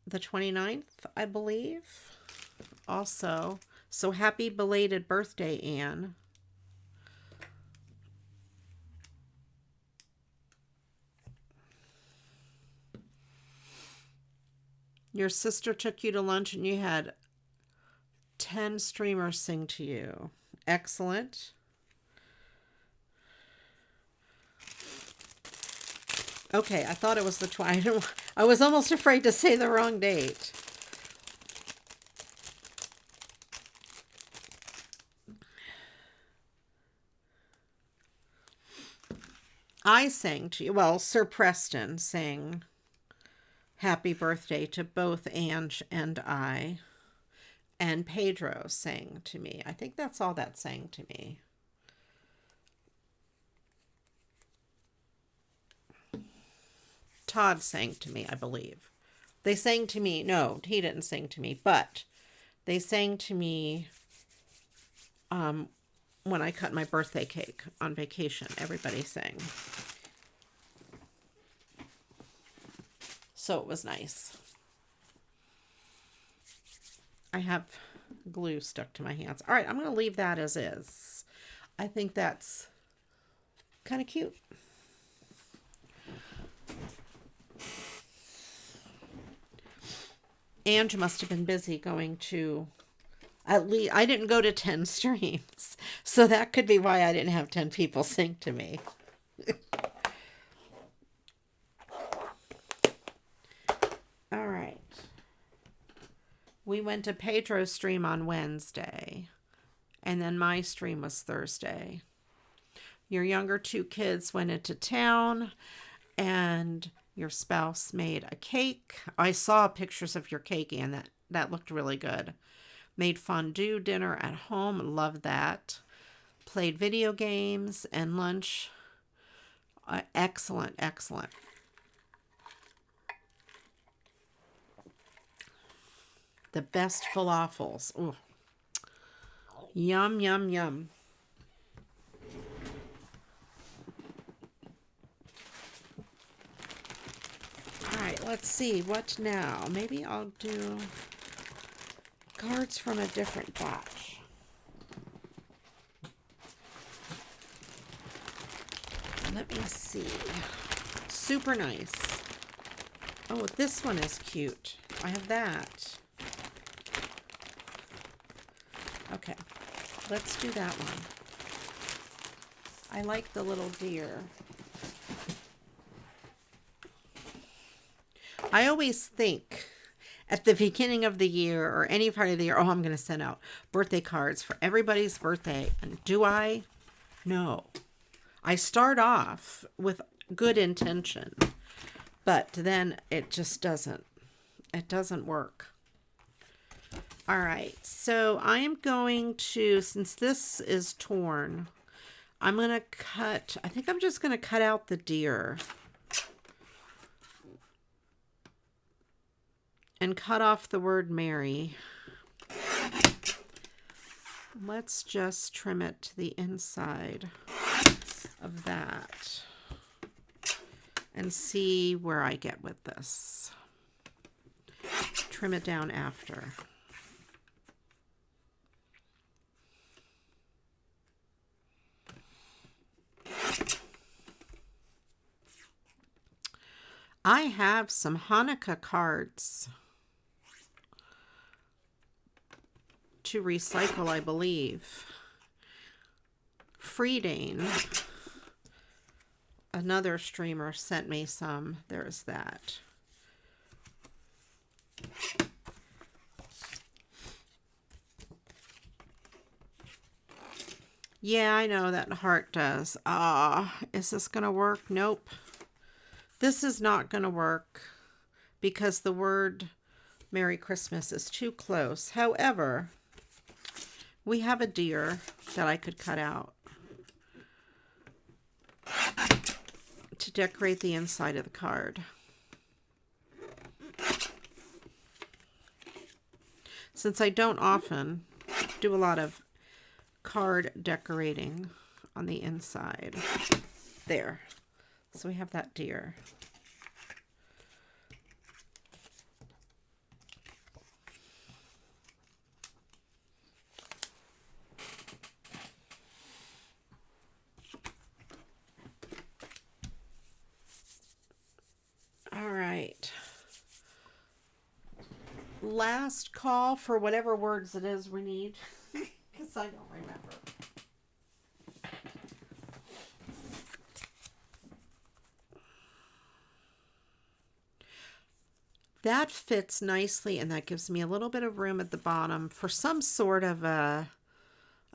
the 29th, I believe. Also, so happy belated birthday, Anne. Your sister took you to lunch and you had 10 streamers sing to you. Excellent. Okay, I thought it was the 20th. I was almost afraid to say the wrong date. I sang to you. Well, Sir Preston sang happy birthday to both Ange and I. And Pedro sang to me. I think that's all that sang to me. Todd sang to me, I believe. They sang to me. No, he didn't sing to me, but they sang to me when I cut my birthday cake on vacation. Everybody sang. So it was nice. I have glue stuck to my hands. All right, I'm going to leave that as is. I think that's kind of cute. Ange must have been busy going to, at least, I didn't go to 10 streams. So that could be why I didn't have 10 people sing to me. All right. We went to Pedro's stream on Wednesday, and then my stream was Thursday. Your younger two kids went into town, and your spouse made a cake. I saw pictures of your cake, and that looked really good. Made fondue dinner at home. Loved that. Played video games and lunch. Excellent, excellent. The best falafels. Ooh. Yum, yum, yum. All right, let's see. What now? Maybe I'll do cards from a different batch. Let me see. Super nice. Oh, this one is cute. I have that. Okay, let's do that one. I like the little deer. I always think at the beginning of the year or any part of the year, oh, I'm going to send out birthday cards for everybody's birthday. And do I? No. I start off with good intention, but then it just doesn't. It doesn't work. All right, so I am going to, since this is torn, I'm going to cut, I think I'm just going to cut out the deer. And cut off the word Mary. Let's just trim it to the inside of that. And see where I get with this. Trim it down after. I have some Hanukkah cards to recycle, I believe. Freedane, another streamer, sent me some. There's that. Yeah, I know that heart does. Is this going to work? Nope. This is not going to work because the word Merry Christmas is too close. However, we have a deer that I could cut out to decorate the inside of the card. Since I don't often do a lot of card decorating on the inside. There. So we have that deer. All right. Last call for whatever words it is we need, because I don't remember. That fits nicely, and that gives me a little bit of room at the bottom for some sort of a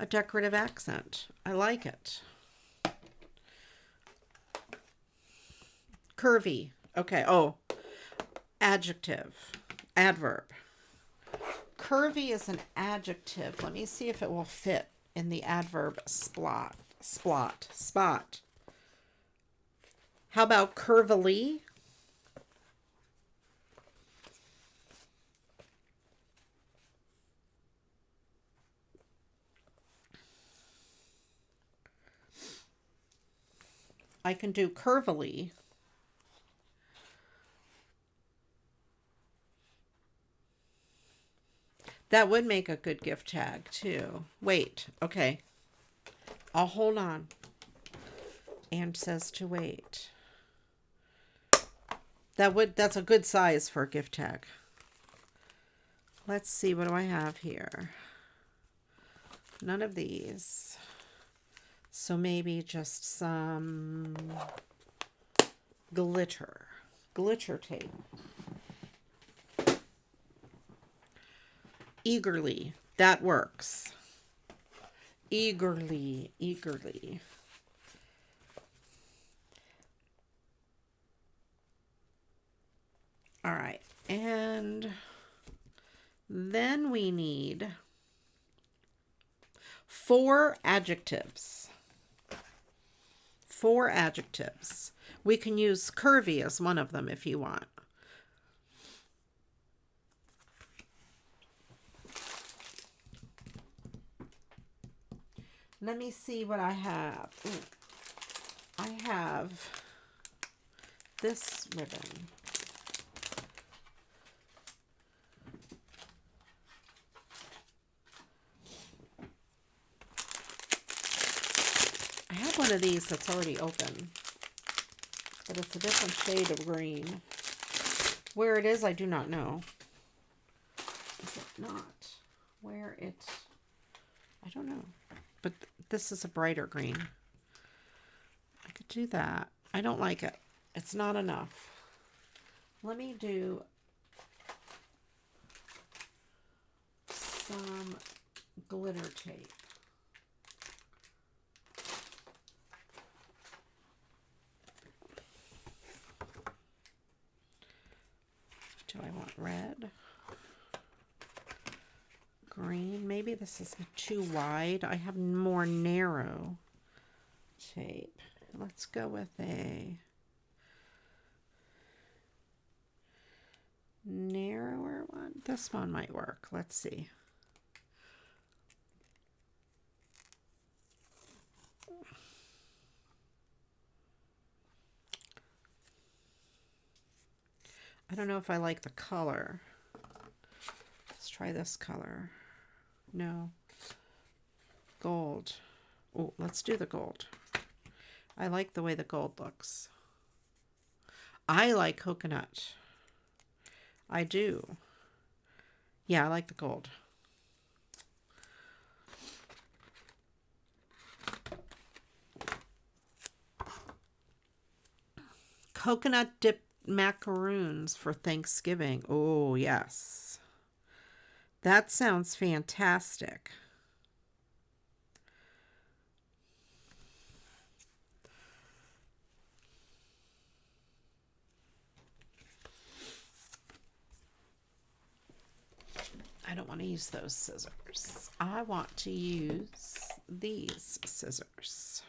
decorative accent. I like it. Curvy. Okay. Oh, adjective. Adverb. Curvy is an adjective. Let me see if it will fit in the adverb spot. How about curvily? I can do curvily. That would make a good gift tag too. Wait, okay. I'll hold on. And says to wait. That's a good size for a gift tag. Let's see, what do I have here? None of these. So maybe just some glitter tape. Eagerly, that works. Eagerly. All right, and then we need 4 adjectives. 4 adjectives. We can use curvy as one of them if you want. Let me see what I have. Ooh, I have this ribbon. I have one of these that's already open, but it's a different shade of green. Where it is, I do not know. Is it not? Where it... I don't know. But this is a brighter green. I could do that. I don't like it. It's not enough. Let me do some glitter tape. Do I want red? Green? Maybe this is too wide. I have more narrow tape. Let's go with a narrower one. This one might work. Let's see. I don't know if I like the color. Let's try this color. No. Gold. Oh, let's do the gold. I like the way the gold looks. I like coconut. I do. Yeah, I like the gold. Coconut dip macaroons for Thanksgiving. Oh, yes. That sounds fantastic. I don't want to use those scissors. I want to use these scissors.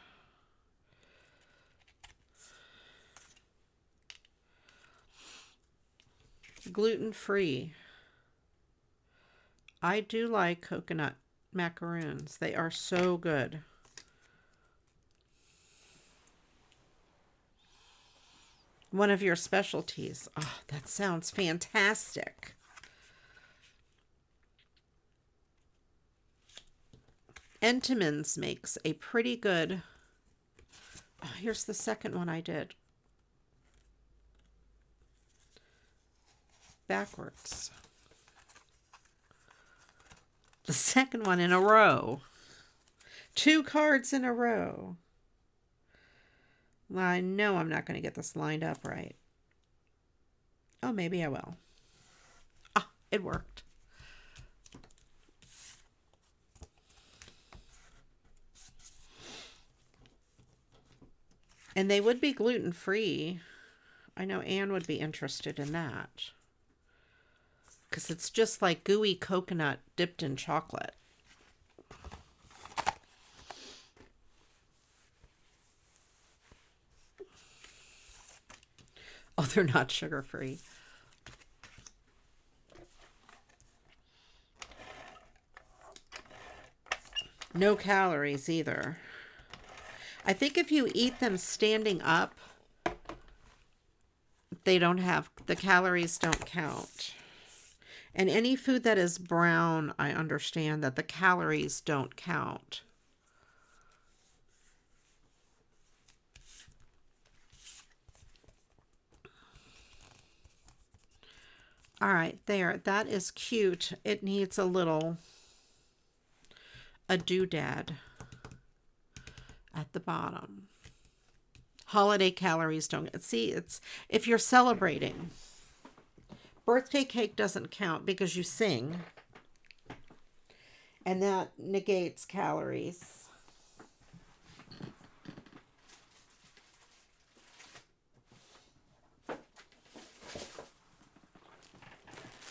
Gluten-free. I do like coconut macaroons. They are so good. One of your specialties. Oh, that sounds fantastic. Entenmann's makes a pretty good... Oh, here's the second one I did. Backwards. The second one in a row. 2 cards in a row. Well, I know I'm not going to get this lined up right. Oh, maybe I will. Ah, it worked. And they would be gluten-free. I know Anne would be interested in that. Because it's just like gooey coconut dipped in chocolate. Oh, they're not sugar-free. No calories either. I think if you eat them standing up, they don't have, the calories don't count. And any food that is brown, I understand that the calories don't count. All right, there. That is cute. It needs a doodad at the bottom. Holiday calories don't. See, it's if you're celebrating. Birthday cake doesn't count because you sing. And that negates calories.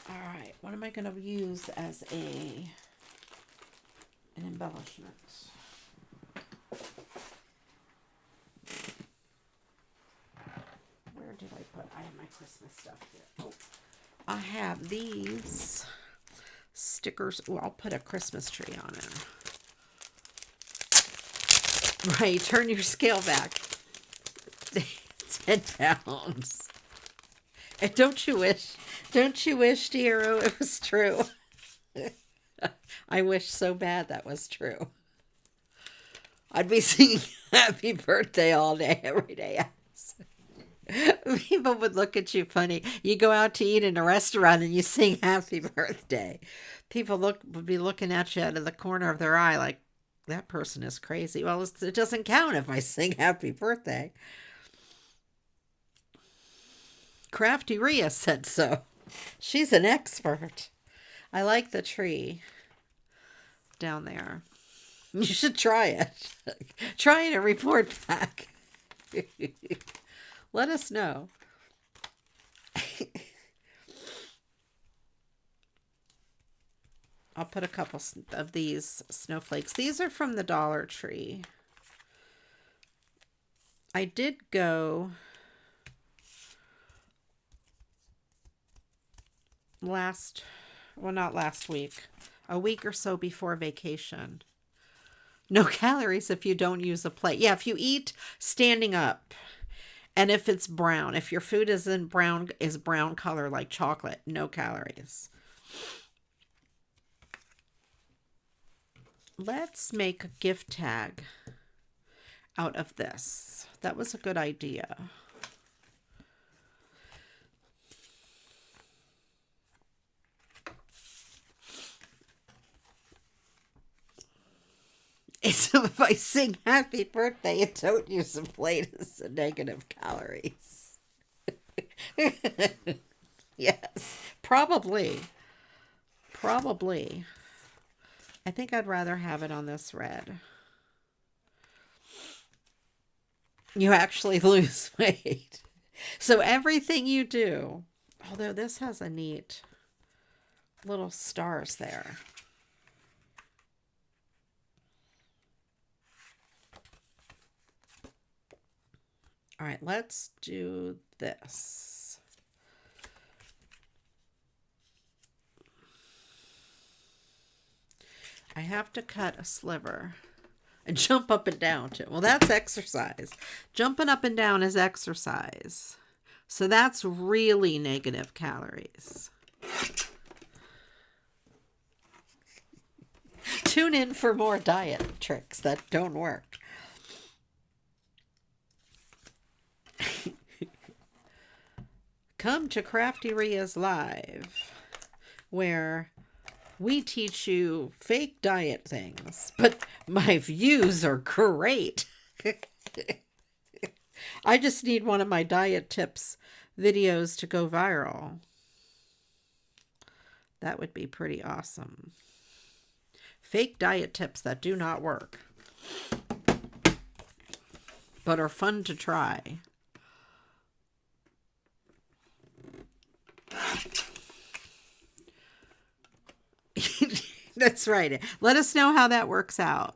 All right, what am I going to use as an embellishment? Where did I put? I have my Christmas stuff here. Oh, I have these stickers. Oh, I'll put a Christmas tree on it. Right, turn your scale back. 10 pounds. And don't you wish, Dearo, it was true? I wish so bad that was true. I'd be singing happy birthday all day, every day. People would look at you funny. You go out to eat in a restaurant and you sing happy birthday. People would be looking at you out of the corner of their eye like, that person is crazy. Well, it doesn't count if I sing happy birthday. CraftyRia said so. She's an expert. I like the tree down there. You should try it. Try it and report back. Let us know. I'll put a couple of these snowflakes. These are from the Dollar Tree. I did go not last week, a week or so before vacation. No calories if you don't use a plate. Yeah, if you eat standing up, and if it's brown, if your food is brown color like chocolate, no calories. Let's make a gift tag out of this. That was a good idea. So if I sing happy birthday and don't use a plate, it's a negative calories. Yes, probably. I think I'd rather have it on this red. You actually lose weight. So everything you do, although this has a neat little stars there. All right, let's do this. I have to cut a sliver and jump up and down too. Well, that's exercise. Jumping up and down is exercise. So that's really negative calories. Tune in for more diet tricks that don't work. Come to CraftyRia's Live, where we teach you fake diet things, but my views are great. I just need one of my diet tips videos to go viral. That would be pretty awesome. Fake diet tips that do not work, but are fun to try. That's right. Let us know how that works out.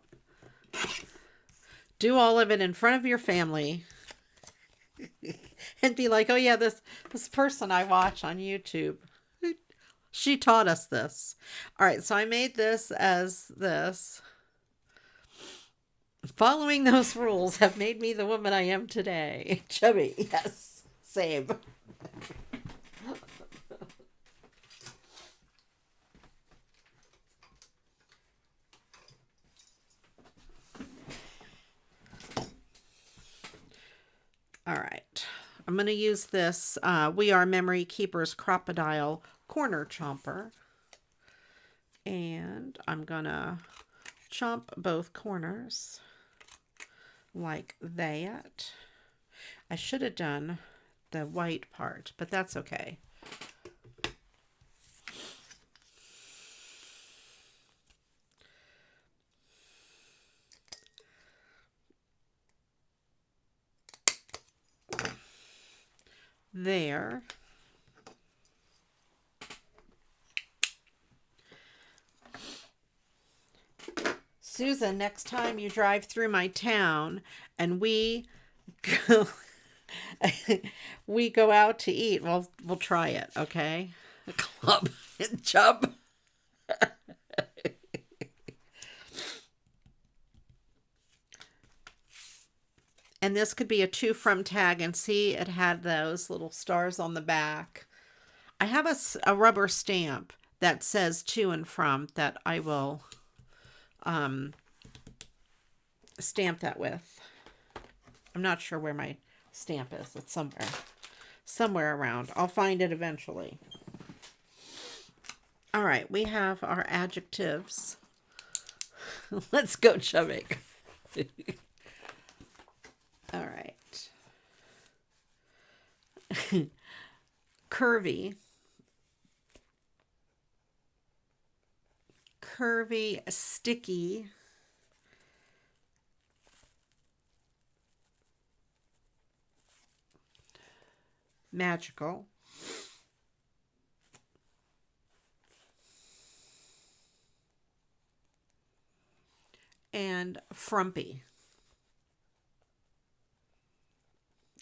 Do all of it in front of your family and be like, oh yeah, this person I watch on YouTube, she taught us this. All right, so I made this as this. Following those rules have made me the woman I am today. Chubby, yes, same. All right. I'm going to use this We Are Memory Keepers Crocodile Corner Chomper. And I'm going to chomp both corners like that. I should have done the white part, but that's okay. There. Susan, next time you drive through my town and we go, we go out to eat, we'll try it, okay? Club and chub. And this could be a to from tag, and see it had those little stars on the back. I have a rubber stamp that says to and from that I will stamp that with. I'm not sure where my stamp is. It's somewhere around. I'll find it eventually. All right, we have our adjectives. Let's go chubbing. All right. Curvy. Curvy, sticky. Magical. And frumpy.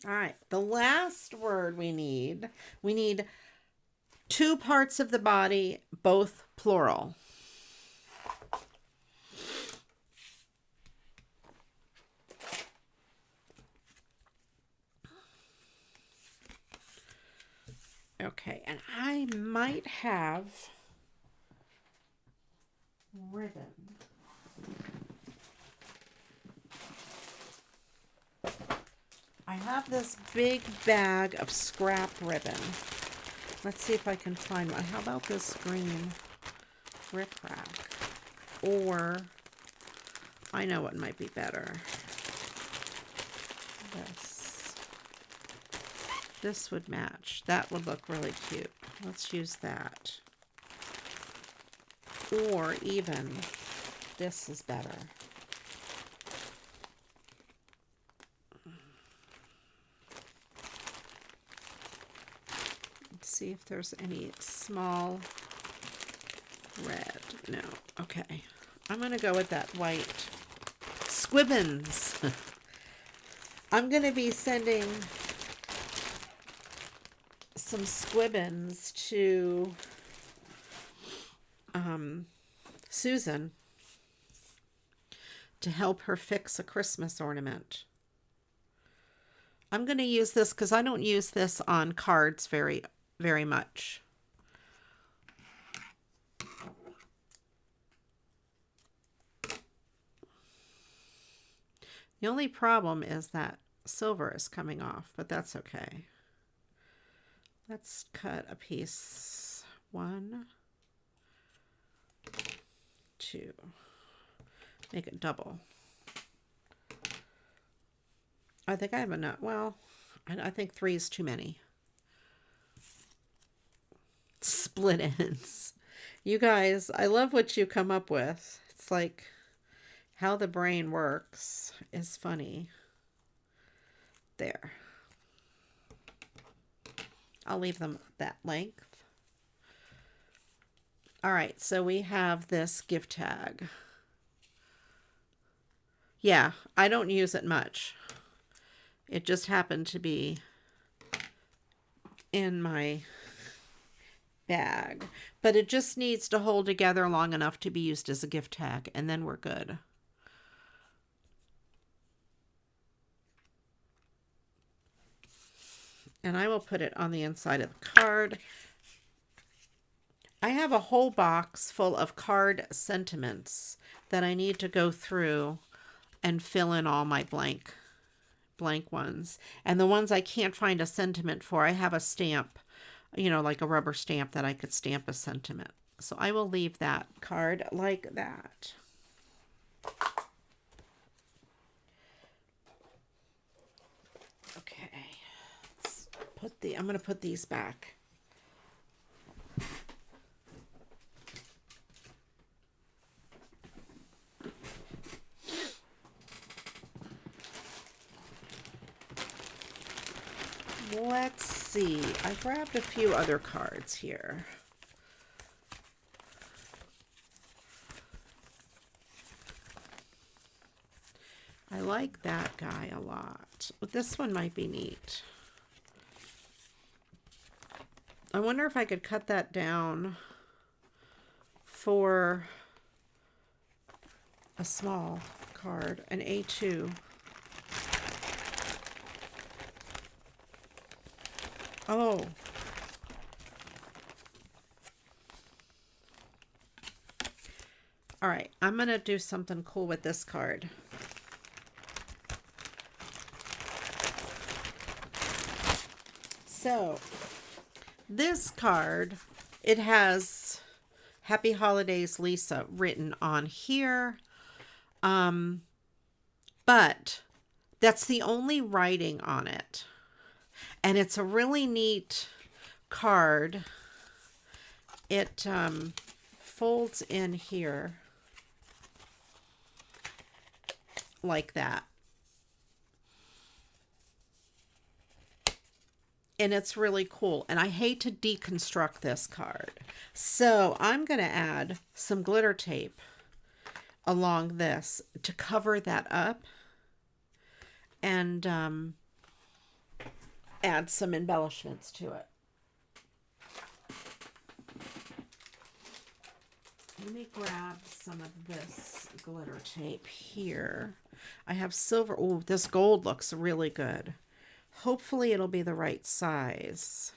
All right, the last word we need 2 parts of the body, both plural. Okay, and I might have ribbon. I have this big bag of scrap ribbon. Let's see if I can find one. How about this green rickrack? Or, I know what might be better. This would match. That would look really cute. Let's use that. Or even, this is better. See if there's any small red. No. Okay. I'm going to go with that white. Squibbins. I'm going to be sending some squibbins to Susan to help her fix a Christmas ornament. I'm going to use this because I don't use this on cards very much. The only problem is that silver is coming off, but that's okay. Let's cut a piece. 1, 2. Make it double. I think I have enough. Well, I think 3 is too many. Split ends. You guys, I love what you come up with. It's like how the brain works is funny. There. I'll leave them that length. All right, so we have this gift tag. Yeah, I don't use it much. It just happened to be in my bag, but it just needs to hold together long enough to be used as a gift tag, and then we're good. And I will put it on the inside of the card. I have a whole box full of card sentiments that I need to go through and fill in all my blank blank ones. And the ones I can't find a sentiment for, I have a stamp, you know, like a rubber stamp that I could stamp a sentiment. So I will leave that card like that. Okay. I'm going to put these back. Let's see. I grabbed a few other cards here. I like that guy a lot. But this one might be neat. I wonder if I could cut that down for a small card, an A2. Oh. All right, I'm going to do something cool with this card. So, this card, it has Happy Holidays, Lisa written on here. But that's the only writing on it. And it's a really neat card. It folds in here like that. And it's really cool. And I hate to deconstruct this card. So I'm going to add some glitter tape along this to cover that up. And add some embellishments to it. Let me grab some of this glitter tape here. I have silver. Oh, this gold looks really good. Hopefully it'll be the right size.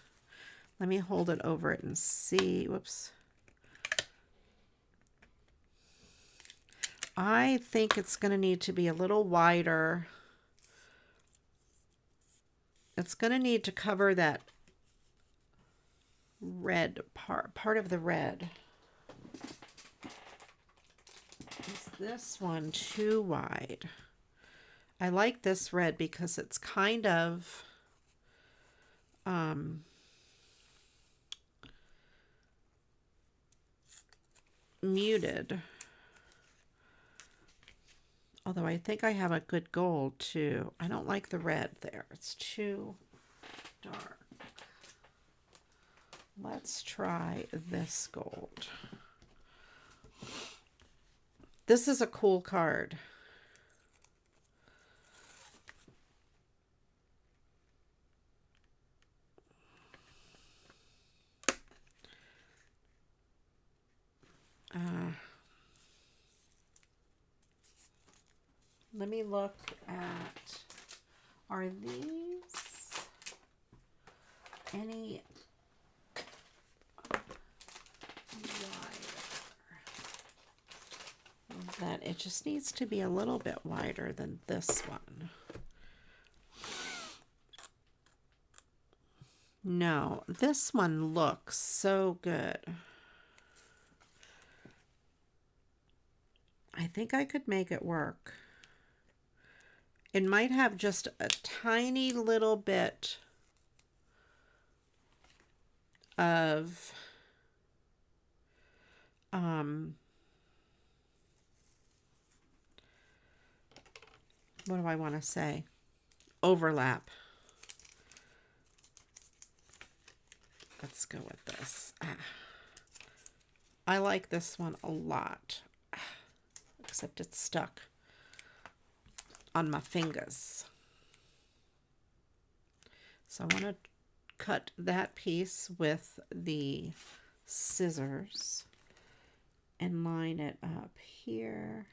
Let me hold it over it and see. Whoops. I think it's going to need to be a little wider. It's going to need to cover that red part of the red. Is this one too wide? I like this red because it's kind of muted. Although I think I have a good gold too. I don't like the red there. It's too dark. Let's try this gold. This is a cool card. Let me look at, are these any wider? That it just needs to be a little bit wider than this one. No, this one looks so good. I think I could make it work. It might have just a tiny little bit of what do I want to say? Overlap. Let's go with this. I like this one a lot, except it's stuck on my fingers. So I want to cut that piece with the scissors and line it up here.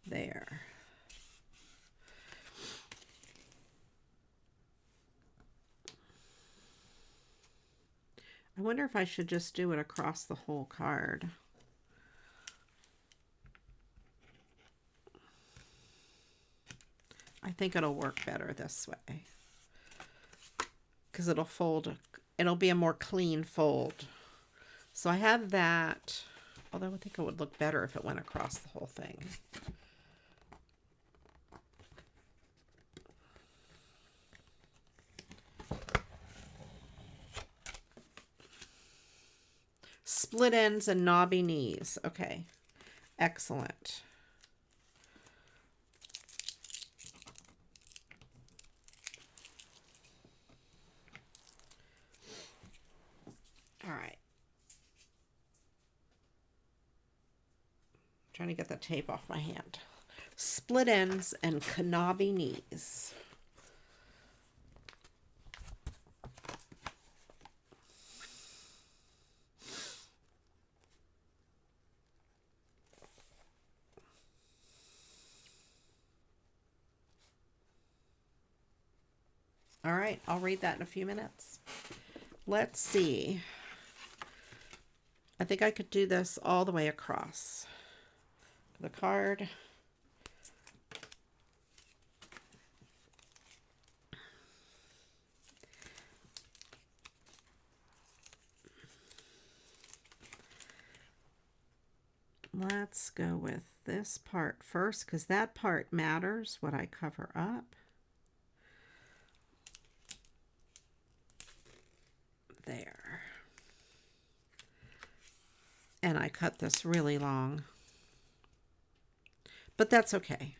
There. I wonder if I should just do it across the whole card. I think it'll work better this way because it'll fold, it'll be a more clean fold. So I have that, although I think it would look better if it went across the whole thing. Split ends and knobby knees. Okay, excellent. All right. Trying to get the tape off my hand. Split ends and knobby knees. All right, I'll read that in a few minutes. Let's see. I think I could do this all the way across the card. Let's go with this part first because that part matters, what I cover up. There. And I cut this really long, but that's okay.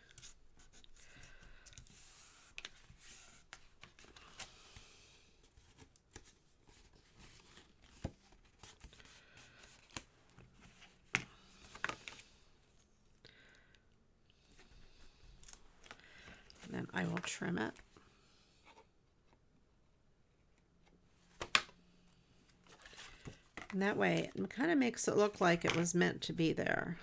And then I will trim it. And that way it kind of makes it look like it was meant to be there.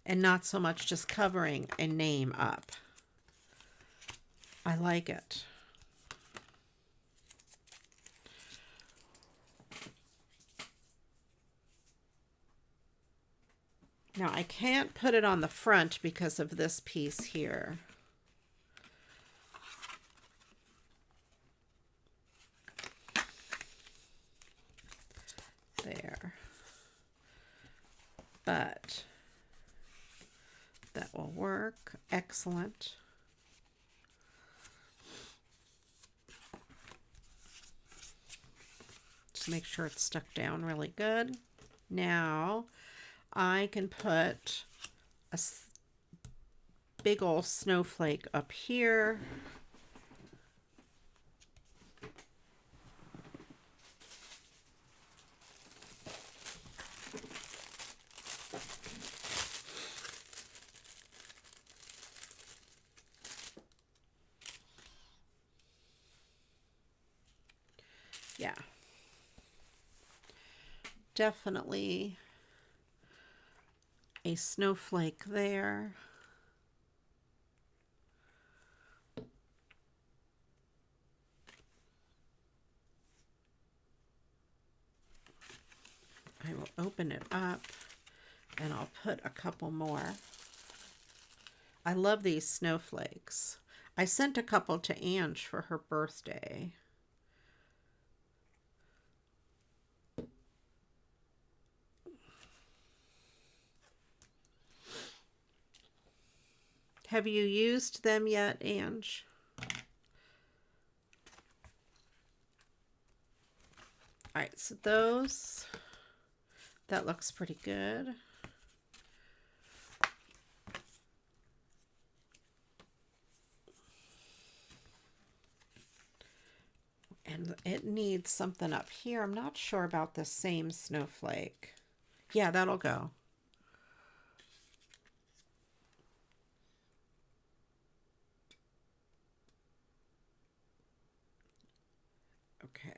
And not so much just covering a name up. I like it. Now I can't put it on the front because of this piece here. There. But that will work. Excellent. Just make sure it's stuck down really good. Now I can put a big old snowflake up here. Yeah. Definitely a snowflake there. I will open it up and I'll put a couple more. I love these snowflakes. I sent a couple to Ange for her birthday. Have you used them yet, Ange? All right, so those, that looks pretty good. And it needs something up here. I'm not sure about the same snowflake. Yeah, that'll go. Okay.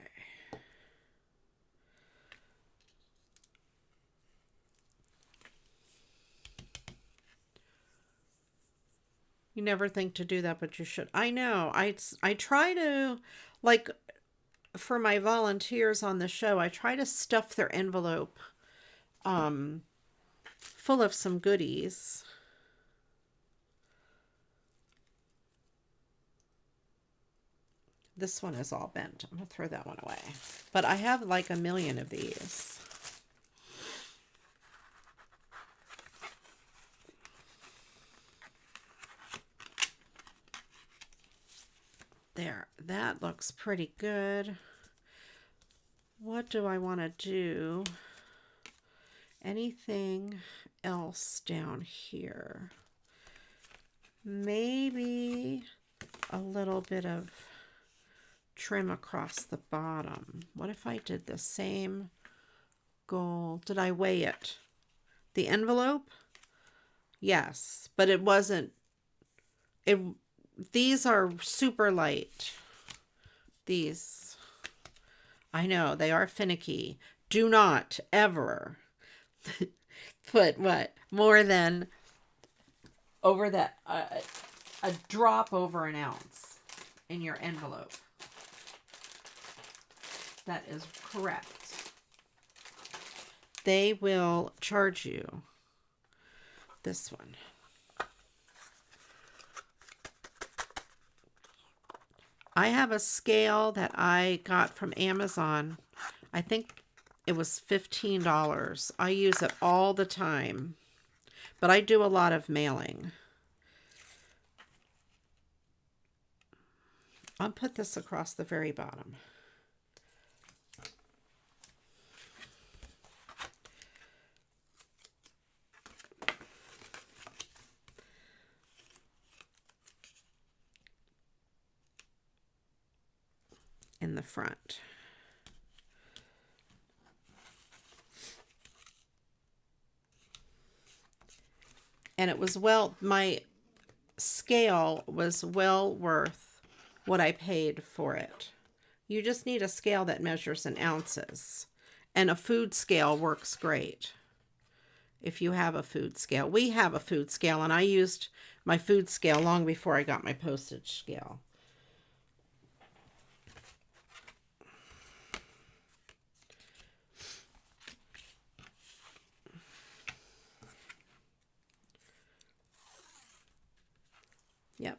You never think to do that, but you should. I know. I try to, like, for my volunteers on the show, I try to stuff their envelope full of some goodies. This one is all bent. I'm going to throw that one away. But I have like a million of these. There, that looks pretty good. What do I want to do? Anything else down here? Maybe a little bit of trim across the bottom. What if I did the same gold? Did I weigh it? The envelope? Yes, but it wasn't. These are super light. These. I know, they are finicky. Do not ever put what? More than over that, a drop over an ounce in your envelope. That is correct. They will charge you. This one. I have a scale that I got from Amazon. I think it was $15. I use it all the time, but I do a lot of mailing. I'll put this across the very bottom. In the front. And it was my scale was well worth what I paid for it. You just need a scale that measures in ounces. And a food scale works great. If you have a food scale. We have a food scale, and I used my food scale long before I got my postage scale. Yep.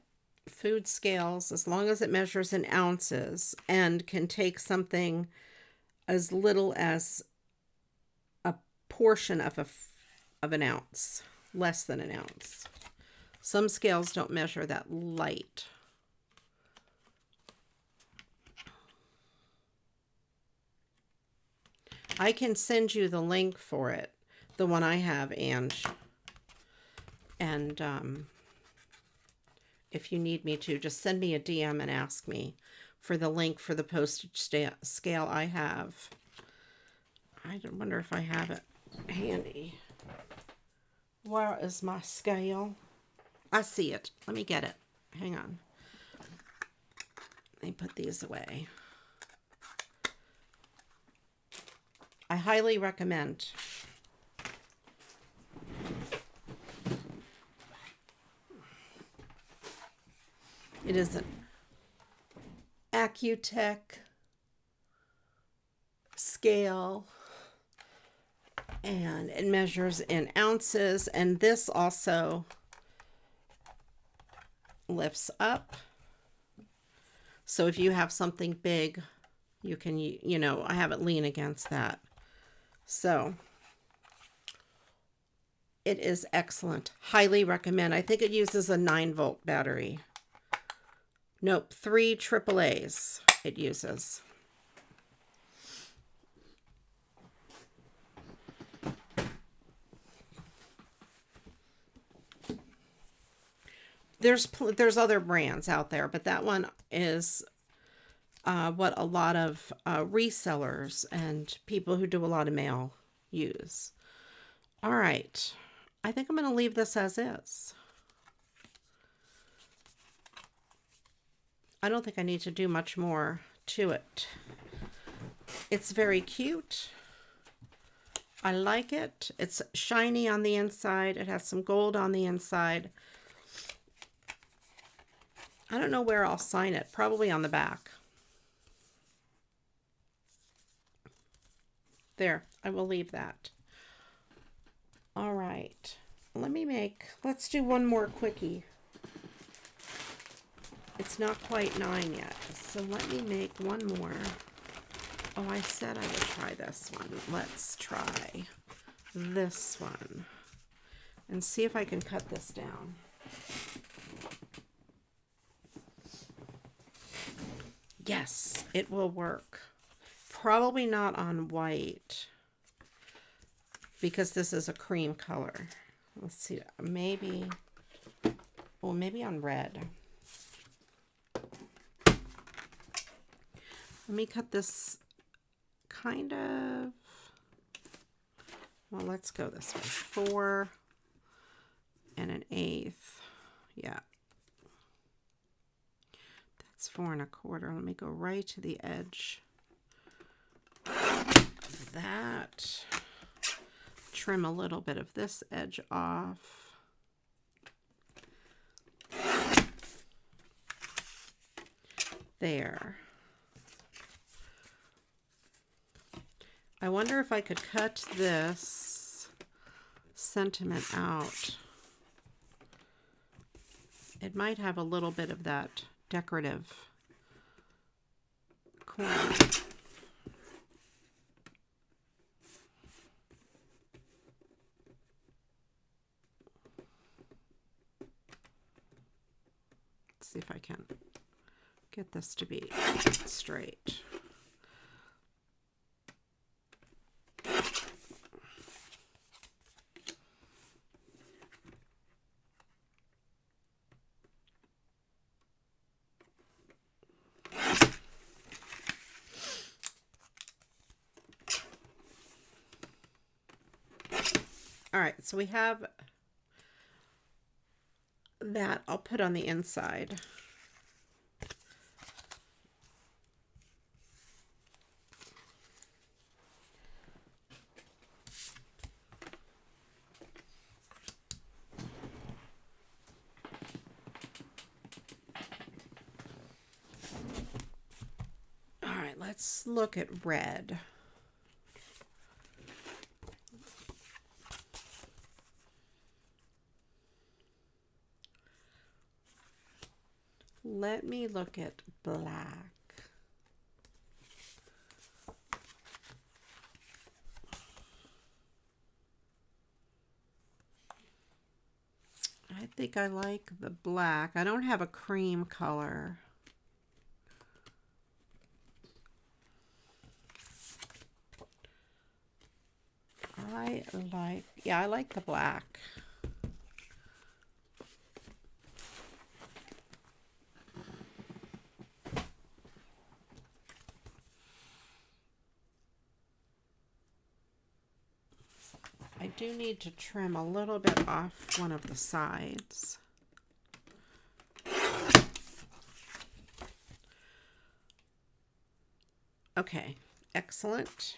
Food scales, as long as it measures in ounces and can take something as little as a portion of an ounce, less than an ounce. Some scales don't measure that light. I can send you the link for it, the one I have, and if you need me to, just send me a DM and ask me for the link for the postage scale I have. I wonder if I have it handy. Where is my scale? I see it. Let me get it. Hang on. Let me put these away. I highly recommend. It is an Accutech scale, and it measures in ounces, and this also lifts up. So if you have something big, you can, I have it lean against that. So it is excellent. Highly recommend. I think it uses a 9-volt battery. Nope, 3 AAAs it uses. There's other brands out there, but that one is what a lot of resellers and people who do a lot of mail use. All right, I think I'm going to leave this as is. I don't think I need to do much more to it. It's very cute. I like it. It's shiny on the inside. It has some gold on the inside. I don't know where I'll sign it. Probably on the back. There, I will leave that. All right. Let's do one more quickie. It's not quite 9 yet, so let me make one more. Oh, I said I would try this one. Let's try this one and see if I can cut this down. Yes, it will work. Probably not on white because this is a cream color. Let's see, maybe on red. Let me cut this kind of, well, let's go this way. 4 1/8. Yeah. That's 4 1/4. Let me go right to the edge. That. Trim a little bit of this edge off. There. I wonder if I could cut this sentiment out. It might have a little bit of that decorative corner. Let's see if I can get this to be straight. All right, so we have that. I'll put on the inside. All right, let's look at red. Let me look at black. I think I like the black. I don't have a cream color. I like the black. I do need to trim a little bit off one of the sides. Okay, excellent.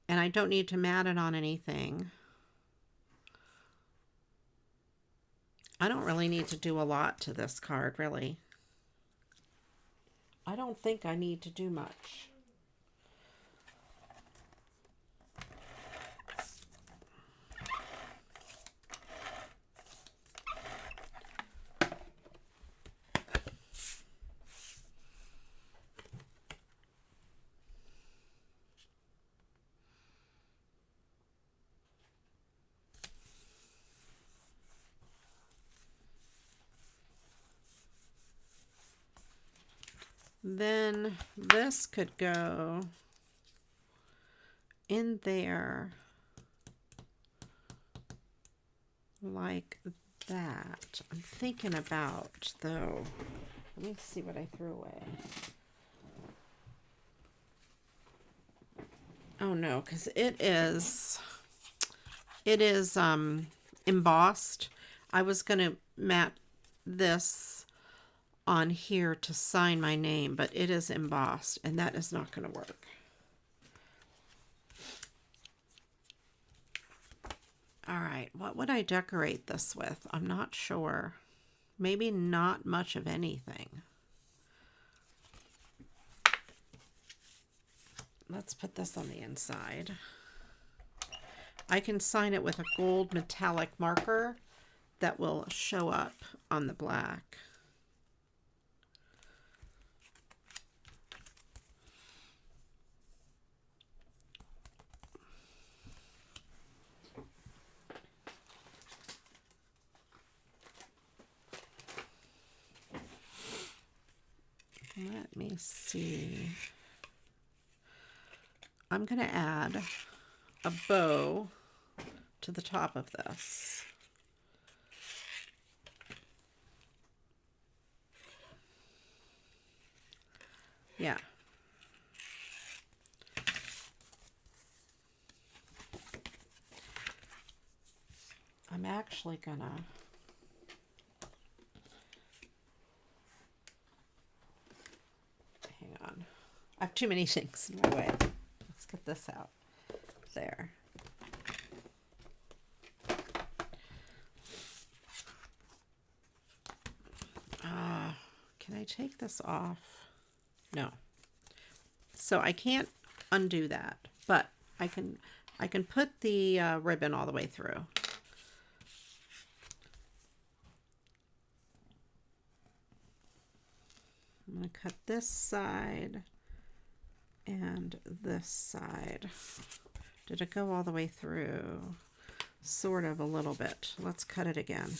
And I don't need to mat it on anything. I don't really need to do a lot to this card, really. I don't think I need to do much. Then this could go in there like that. I'm thinking about, though, let me see what I threw away. Oh no, because it is embossed. I was going to mat this on here to sign my name, but it is embossed, and that is not going to work. All All right, what would I decorate this with? I'm not sure. Maybe not much of anything. Let's put this on the inside. I can sign it with a gold metallic marker that will show up on the black. Let me see. I'm going to add a bow to the top of this. Yeah. I'm actually gonna hang on. I have too many things in my way. Let's get this out. There. Can I take this off? No. So I can't undo that, but I can put the ribbon all the way through. I'm going to cut this side and this side. Did it go all the way through? Sort of, a little bit. Let's cut it again.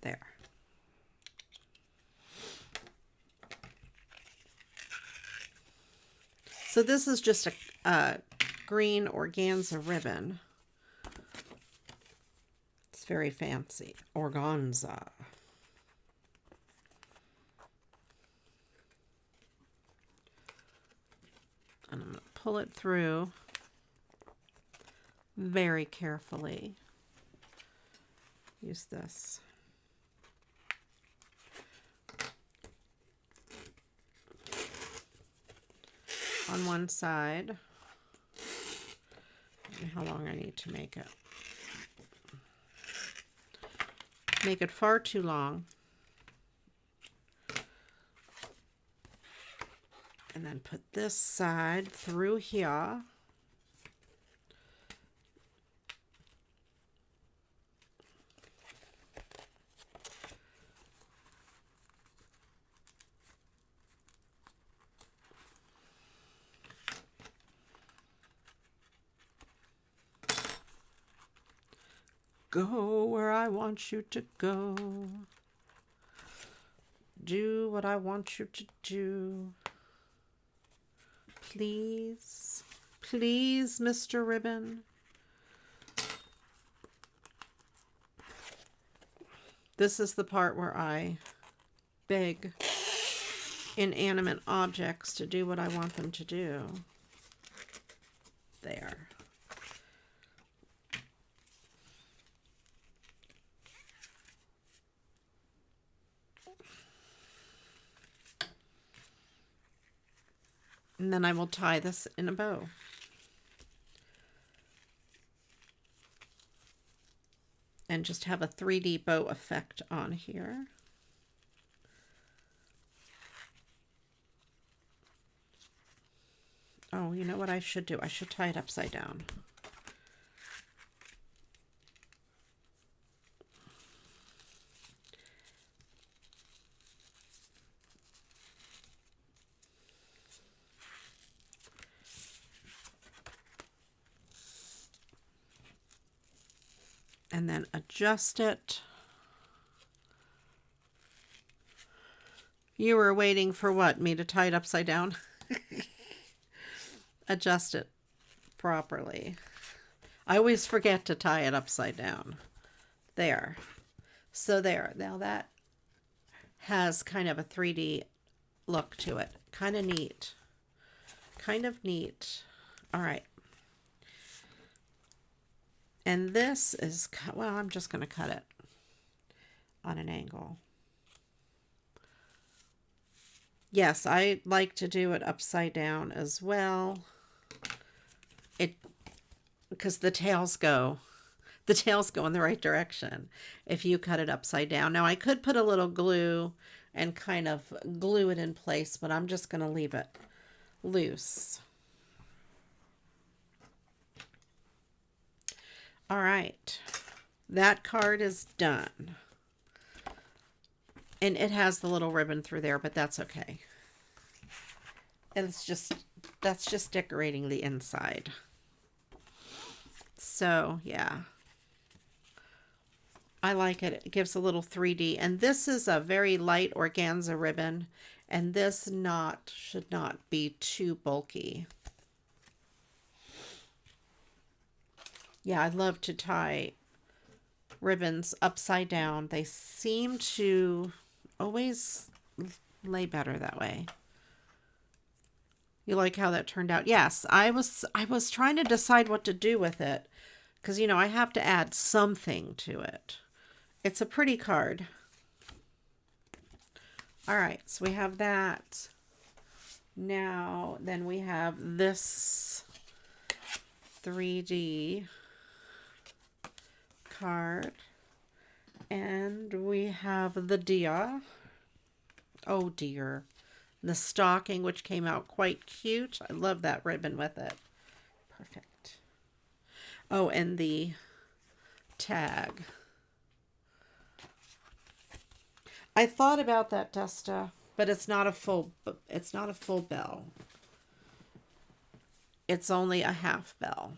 There. So this is just a green organza ribbon. It's very fancy. Organza. And I'm going to pull it through very carefully. Use this. On one side. And how long I need to make it. Make it far too long. And then put this side through here. Go where I want you to go. Do what I want you to do. Please, please, Mr. Ribbon. This is the part where I beg inanimate objects to do what I want them to do. There. And then I will tie this in a bow. And just have a 3D bow effect on here. Oh, you know what I should do? I should tie it upside down. And then adjust it. You were waiting for what? Me to tie it upside down? Adjust it properly. I always forget to tie it upside down. There. So there. Now that has kind of a 3D look to it. Kind of neat. Kind of neat. All right. And this is, well, I'm just going to cut it on an angle. Yes, I like to do it upside down as well. Because the tails go in the right direction if you cut it upside down. Now I could put a little glue and kind of glue it in place, but I'm just going to leave it loose. All right, that card is done. And it has the little ribbon through there, but that's okay. That's just decorating the inside. So, yeah. I like it. It gives a little 3D. And this is a very light organza ribbon. And this should not be too bulky. Yeah, I love to tie ribbons upside down. They seem to always lay better that way. You like how that turned out? Yes, I was trying to decide what to do with it because, you know, I have to add something to it. It's a pretty card. All right, so we have that. Now, then we have this 3D card. And we have the dia. Oh dear. The stocking, which came out quite cute. I love that ribbon with it. Perfect. Oh, and the tag. I thought about that, Desta, but it's not a full bell. It's only a half bell.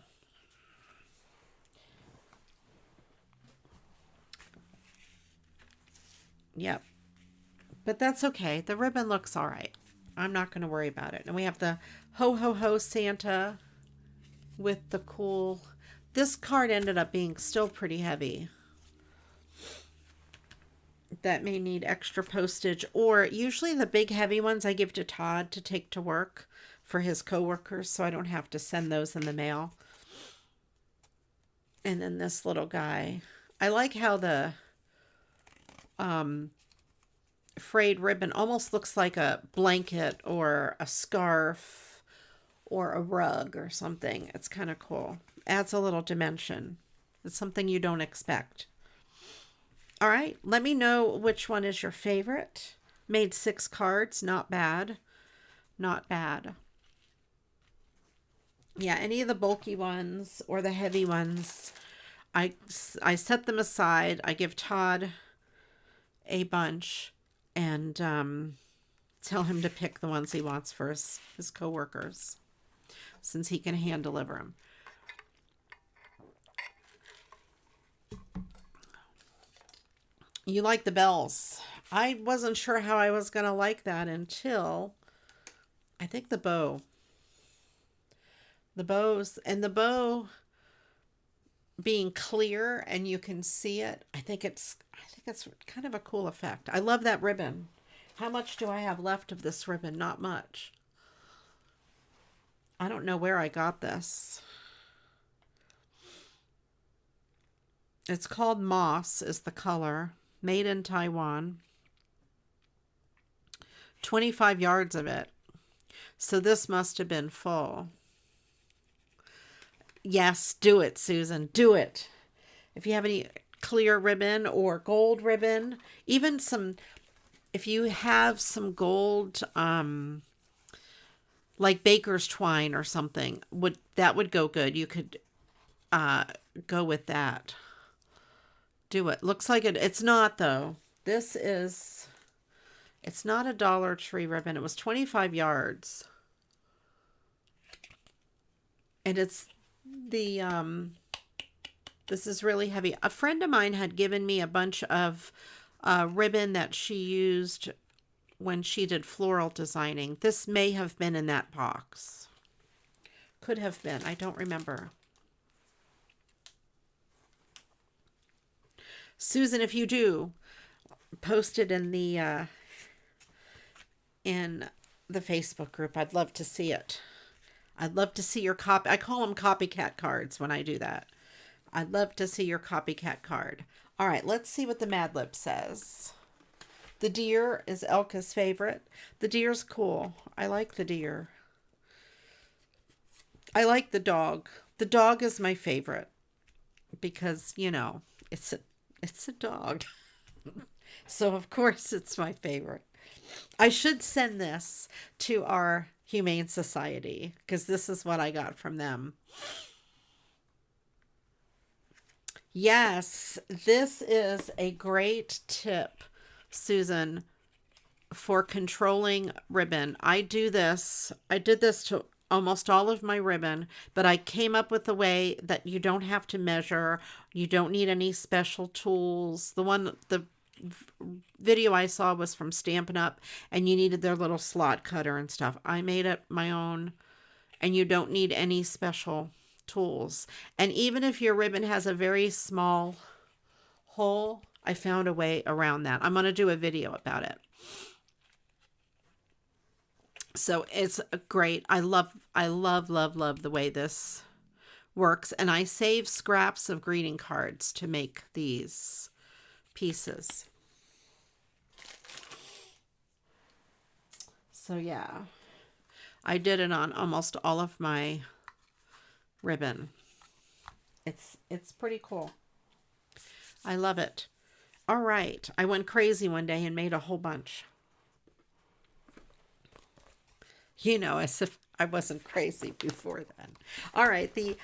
Yep. But that's okay. The ribbon looks all right. I'm not going to worry about it. And we have the Ho Ho Ho Santa with the cool... This card ended up being still pretty heavy. That may need extra postage. Or usually the big heavy ones I give to Todd to take to work for his coworkers, so I don't have to send those in the mail. And then this little guy. I like how the frayed ribbon almost looks like a blanket or a scarf or a rug or something. It's kind of cool. Adds a little dimension. It's something you don't expect. All right, let me know which one is your favorite. Made 6 cards. Not bad. Not bad. Yeah, any of the bulky ones or the heavy ones, I set them aside. I give Todd a bunch and tell him to pick the ones he wants for his coworkers, since he can hand deliver them. You like the bells. I wasn't sure how I was going to like that until I think the bow. The bows and the bow being clear and you can see it. I think it's kind of a cool effect. I love that ribbon. How much do I have left of this ribbon? Not much. I don't know where I got this. It's called Moss is the color. Made in Taiwan. 25 yards of it. So this must have been full. Yes, do it, Susan. Do it. If you have any clear ribbon or gold ribbon, even some, if you have some gold, like baker's twine or something, that would go good. You could go with that. Do it. Looks like it. It's not, though. It's not a Dollar Tree ribbon. It was 25 yards. And it's the, this is really heavy. A friend of mine had given me a bunch of ribbon that she used when she did floral designing. This may have been in that box. Could have been. I don't remember. Susan, if you do, post it in the Facebook group. I'd love to see it. I'd love to see your I call them copycat cards when I do that. I'd love to see your copycat card. All right, let's see what the Mad Lib says. The deer is Elka's favorite. The deer's cool. I like the deer. I like the dog. The dog is my favorite because, it's a dog. So of course it's my favorite. I should send this to our Humane Society because this is what I got from them. Yes, this is a great tip, Susan, for controlling ribbon. I did this to almost all of my ribbon, but I came up with a way that you don't have to measure. You don't need any special tools. The video I saw was from Stampin' Up, and you needed their little slot cutter and stuff. I made it my own, and you don't need any special tools. And even if your ribbon has a very small hole, I found a way around that. I'm going to do a video about it. So it's great. I love the way this works. And I save scraps of greeting cards to make these pieces. So yeah, I did it on almost all of my ribbon. It's pretty cool. I love it. All right, I went crazy one day and made a whole bunch. As if I wasn't crazy before then. All right, the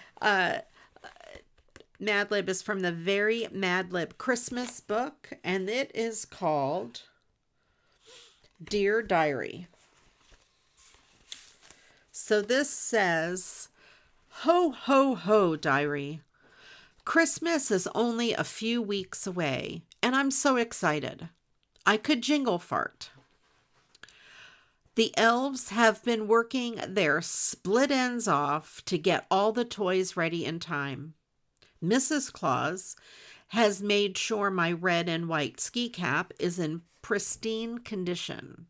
Mad Lib is from the Very Mad Lib Christmas book, and it is called Dear Diary. So this says, ho, ho, ho, diary. Christmas is only a few weeks away, and I'm so excited. I could jingle fart. The elves have been working their split ends off to get all the toys ready in time. Mrs. Claus has made sure my red and white ski cap is in pristine condition.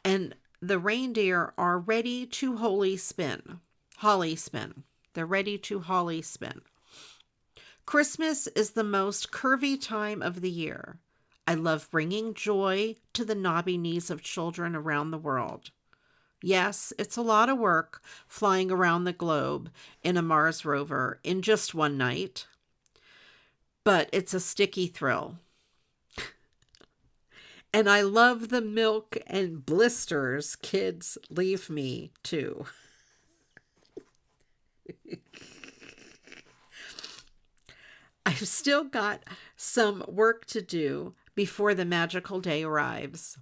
And the reindeer are ready to holly spin. They're ready to holly spin. Christmas is the most curvy time of the year. I love bringing joy to the knobby knees of children around the world. Yes, it's a lot of work flying around the globe in a Mars rover in just one night, but it's a sticky thrill. And I love the milk and blisters kids leave me too. I've still got some work to do before the magical day arrives.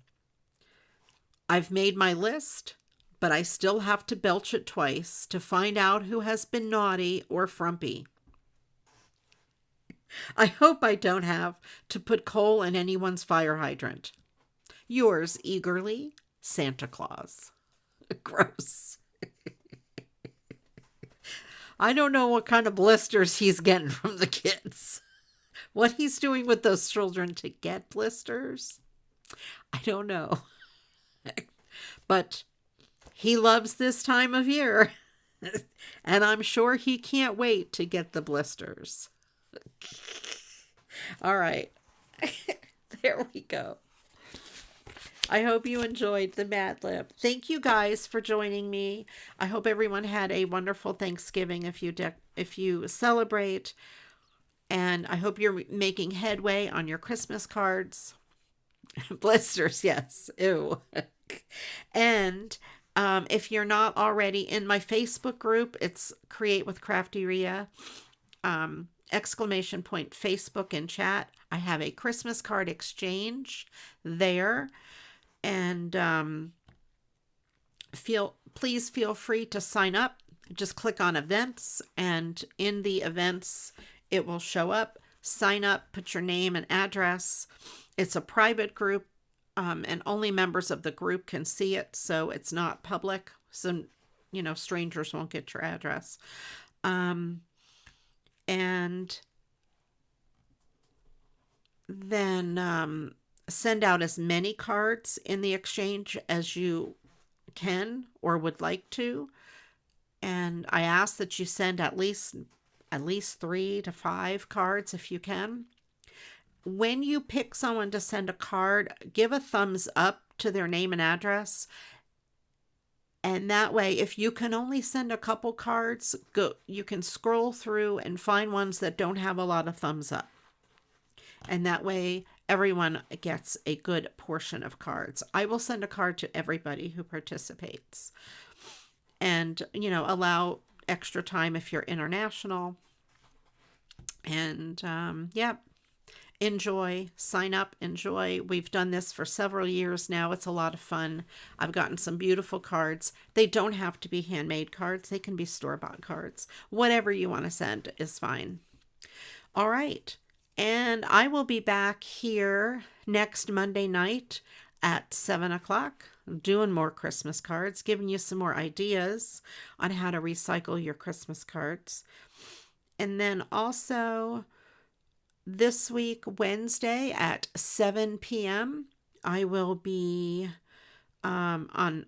I've made my list, but I still have to belch it twice to find out who has been naughty or frumpy. I hope I don't have to put coal in anyone's fire hydrant. Yours eagerly, Santa Claus. Gross. I don't know what kind of blisters he's getting from the kids. What he's doing with those children to get blisters, I don't know. But he loves this time of year. And I'm sure he can't wait to get the blisters. All right. There we go. I hope you enjoyed the Mad Lib. Thank you guys for joining me. I hope everyone had a wonderful Thanksgiving if you celebrate. And I hope you're making headway on your Christmas cards. Blisters, yes. Ew. And if you're not already in my Facebook group, it's Create with CraftyRia. ! Facebook in chat. I have a Christmas card exchange there. And please feel free to sign up. Just click on events, and in the events, it will show up. Sign up, put your name and address. It's a private group, and only members of the group can see it, so it's not public. So, strangers won't get your address. And then send out as many cards in the exchange as you can or would like to. And I ask that you send at least 3 to 5 cards if you can. when you pick someone to send a card, give a thumbs up to their name and address. And that way, if you can only send a couple cards, you can scroll through and find ones that don't have a lot of thumbs up. And that way, everyone gets a good portion of cards. I will send a card to everybody who participates. And, allow extra time if you're international. And, enjoy, sign up, enjoy. We've done this for several years now. It's a lot of fun. I've gotten some beautiful cards. They don't have to be handmade cards. They can be store-bought cards. Whatever you want to send is fine. All right. And I will be back here next Monday night at 7 o'clock doing more Christmas cards, giving you some more ideas on how to recycle your Christmas cards. And then also this week, Wednesday at 7 p.m., I will be on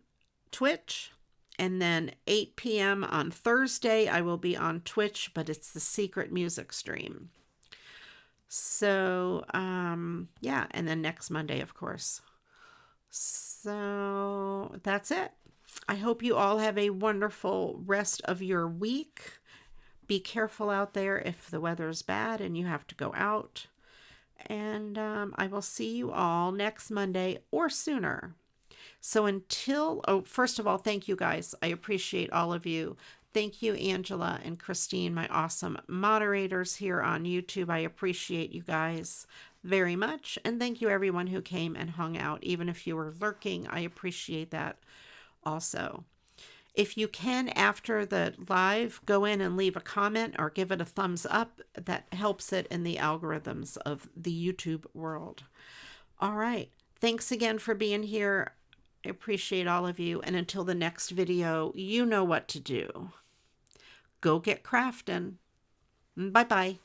Twitch. And then 8 p.m. on Thursday, I will be on Twitch, but it's the secret music stream. So, and then next Monday, of course. So that's it. I hope you all have a wonderful rest of your week. Be careful out there if the weather's bad and you have to go out. And I will see you all next Monday or sooner. So first of all, thank you guys. I appreciate all of you. Thank you, Angela and Christine, my awesome moderators here on YouTube. I appreciate you guys very much. And thank you, everyone who came and hung out. Even if you were lurking, I appreciate that also. If you can, after the live, go in and leave a comment or give it a thumbs up. That helps it in the algorithms of the YouTube world. All right. Thanks again for being here. I appreciate all of you. And until the next video, you know what to do. Go get crafting. Bye-bye.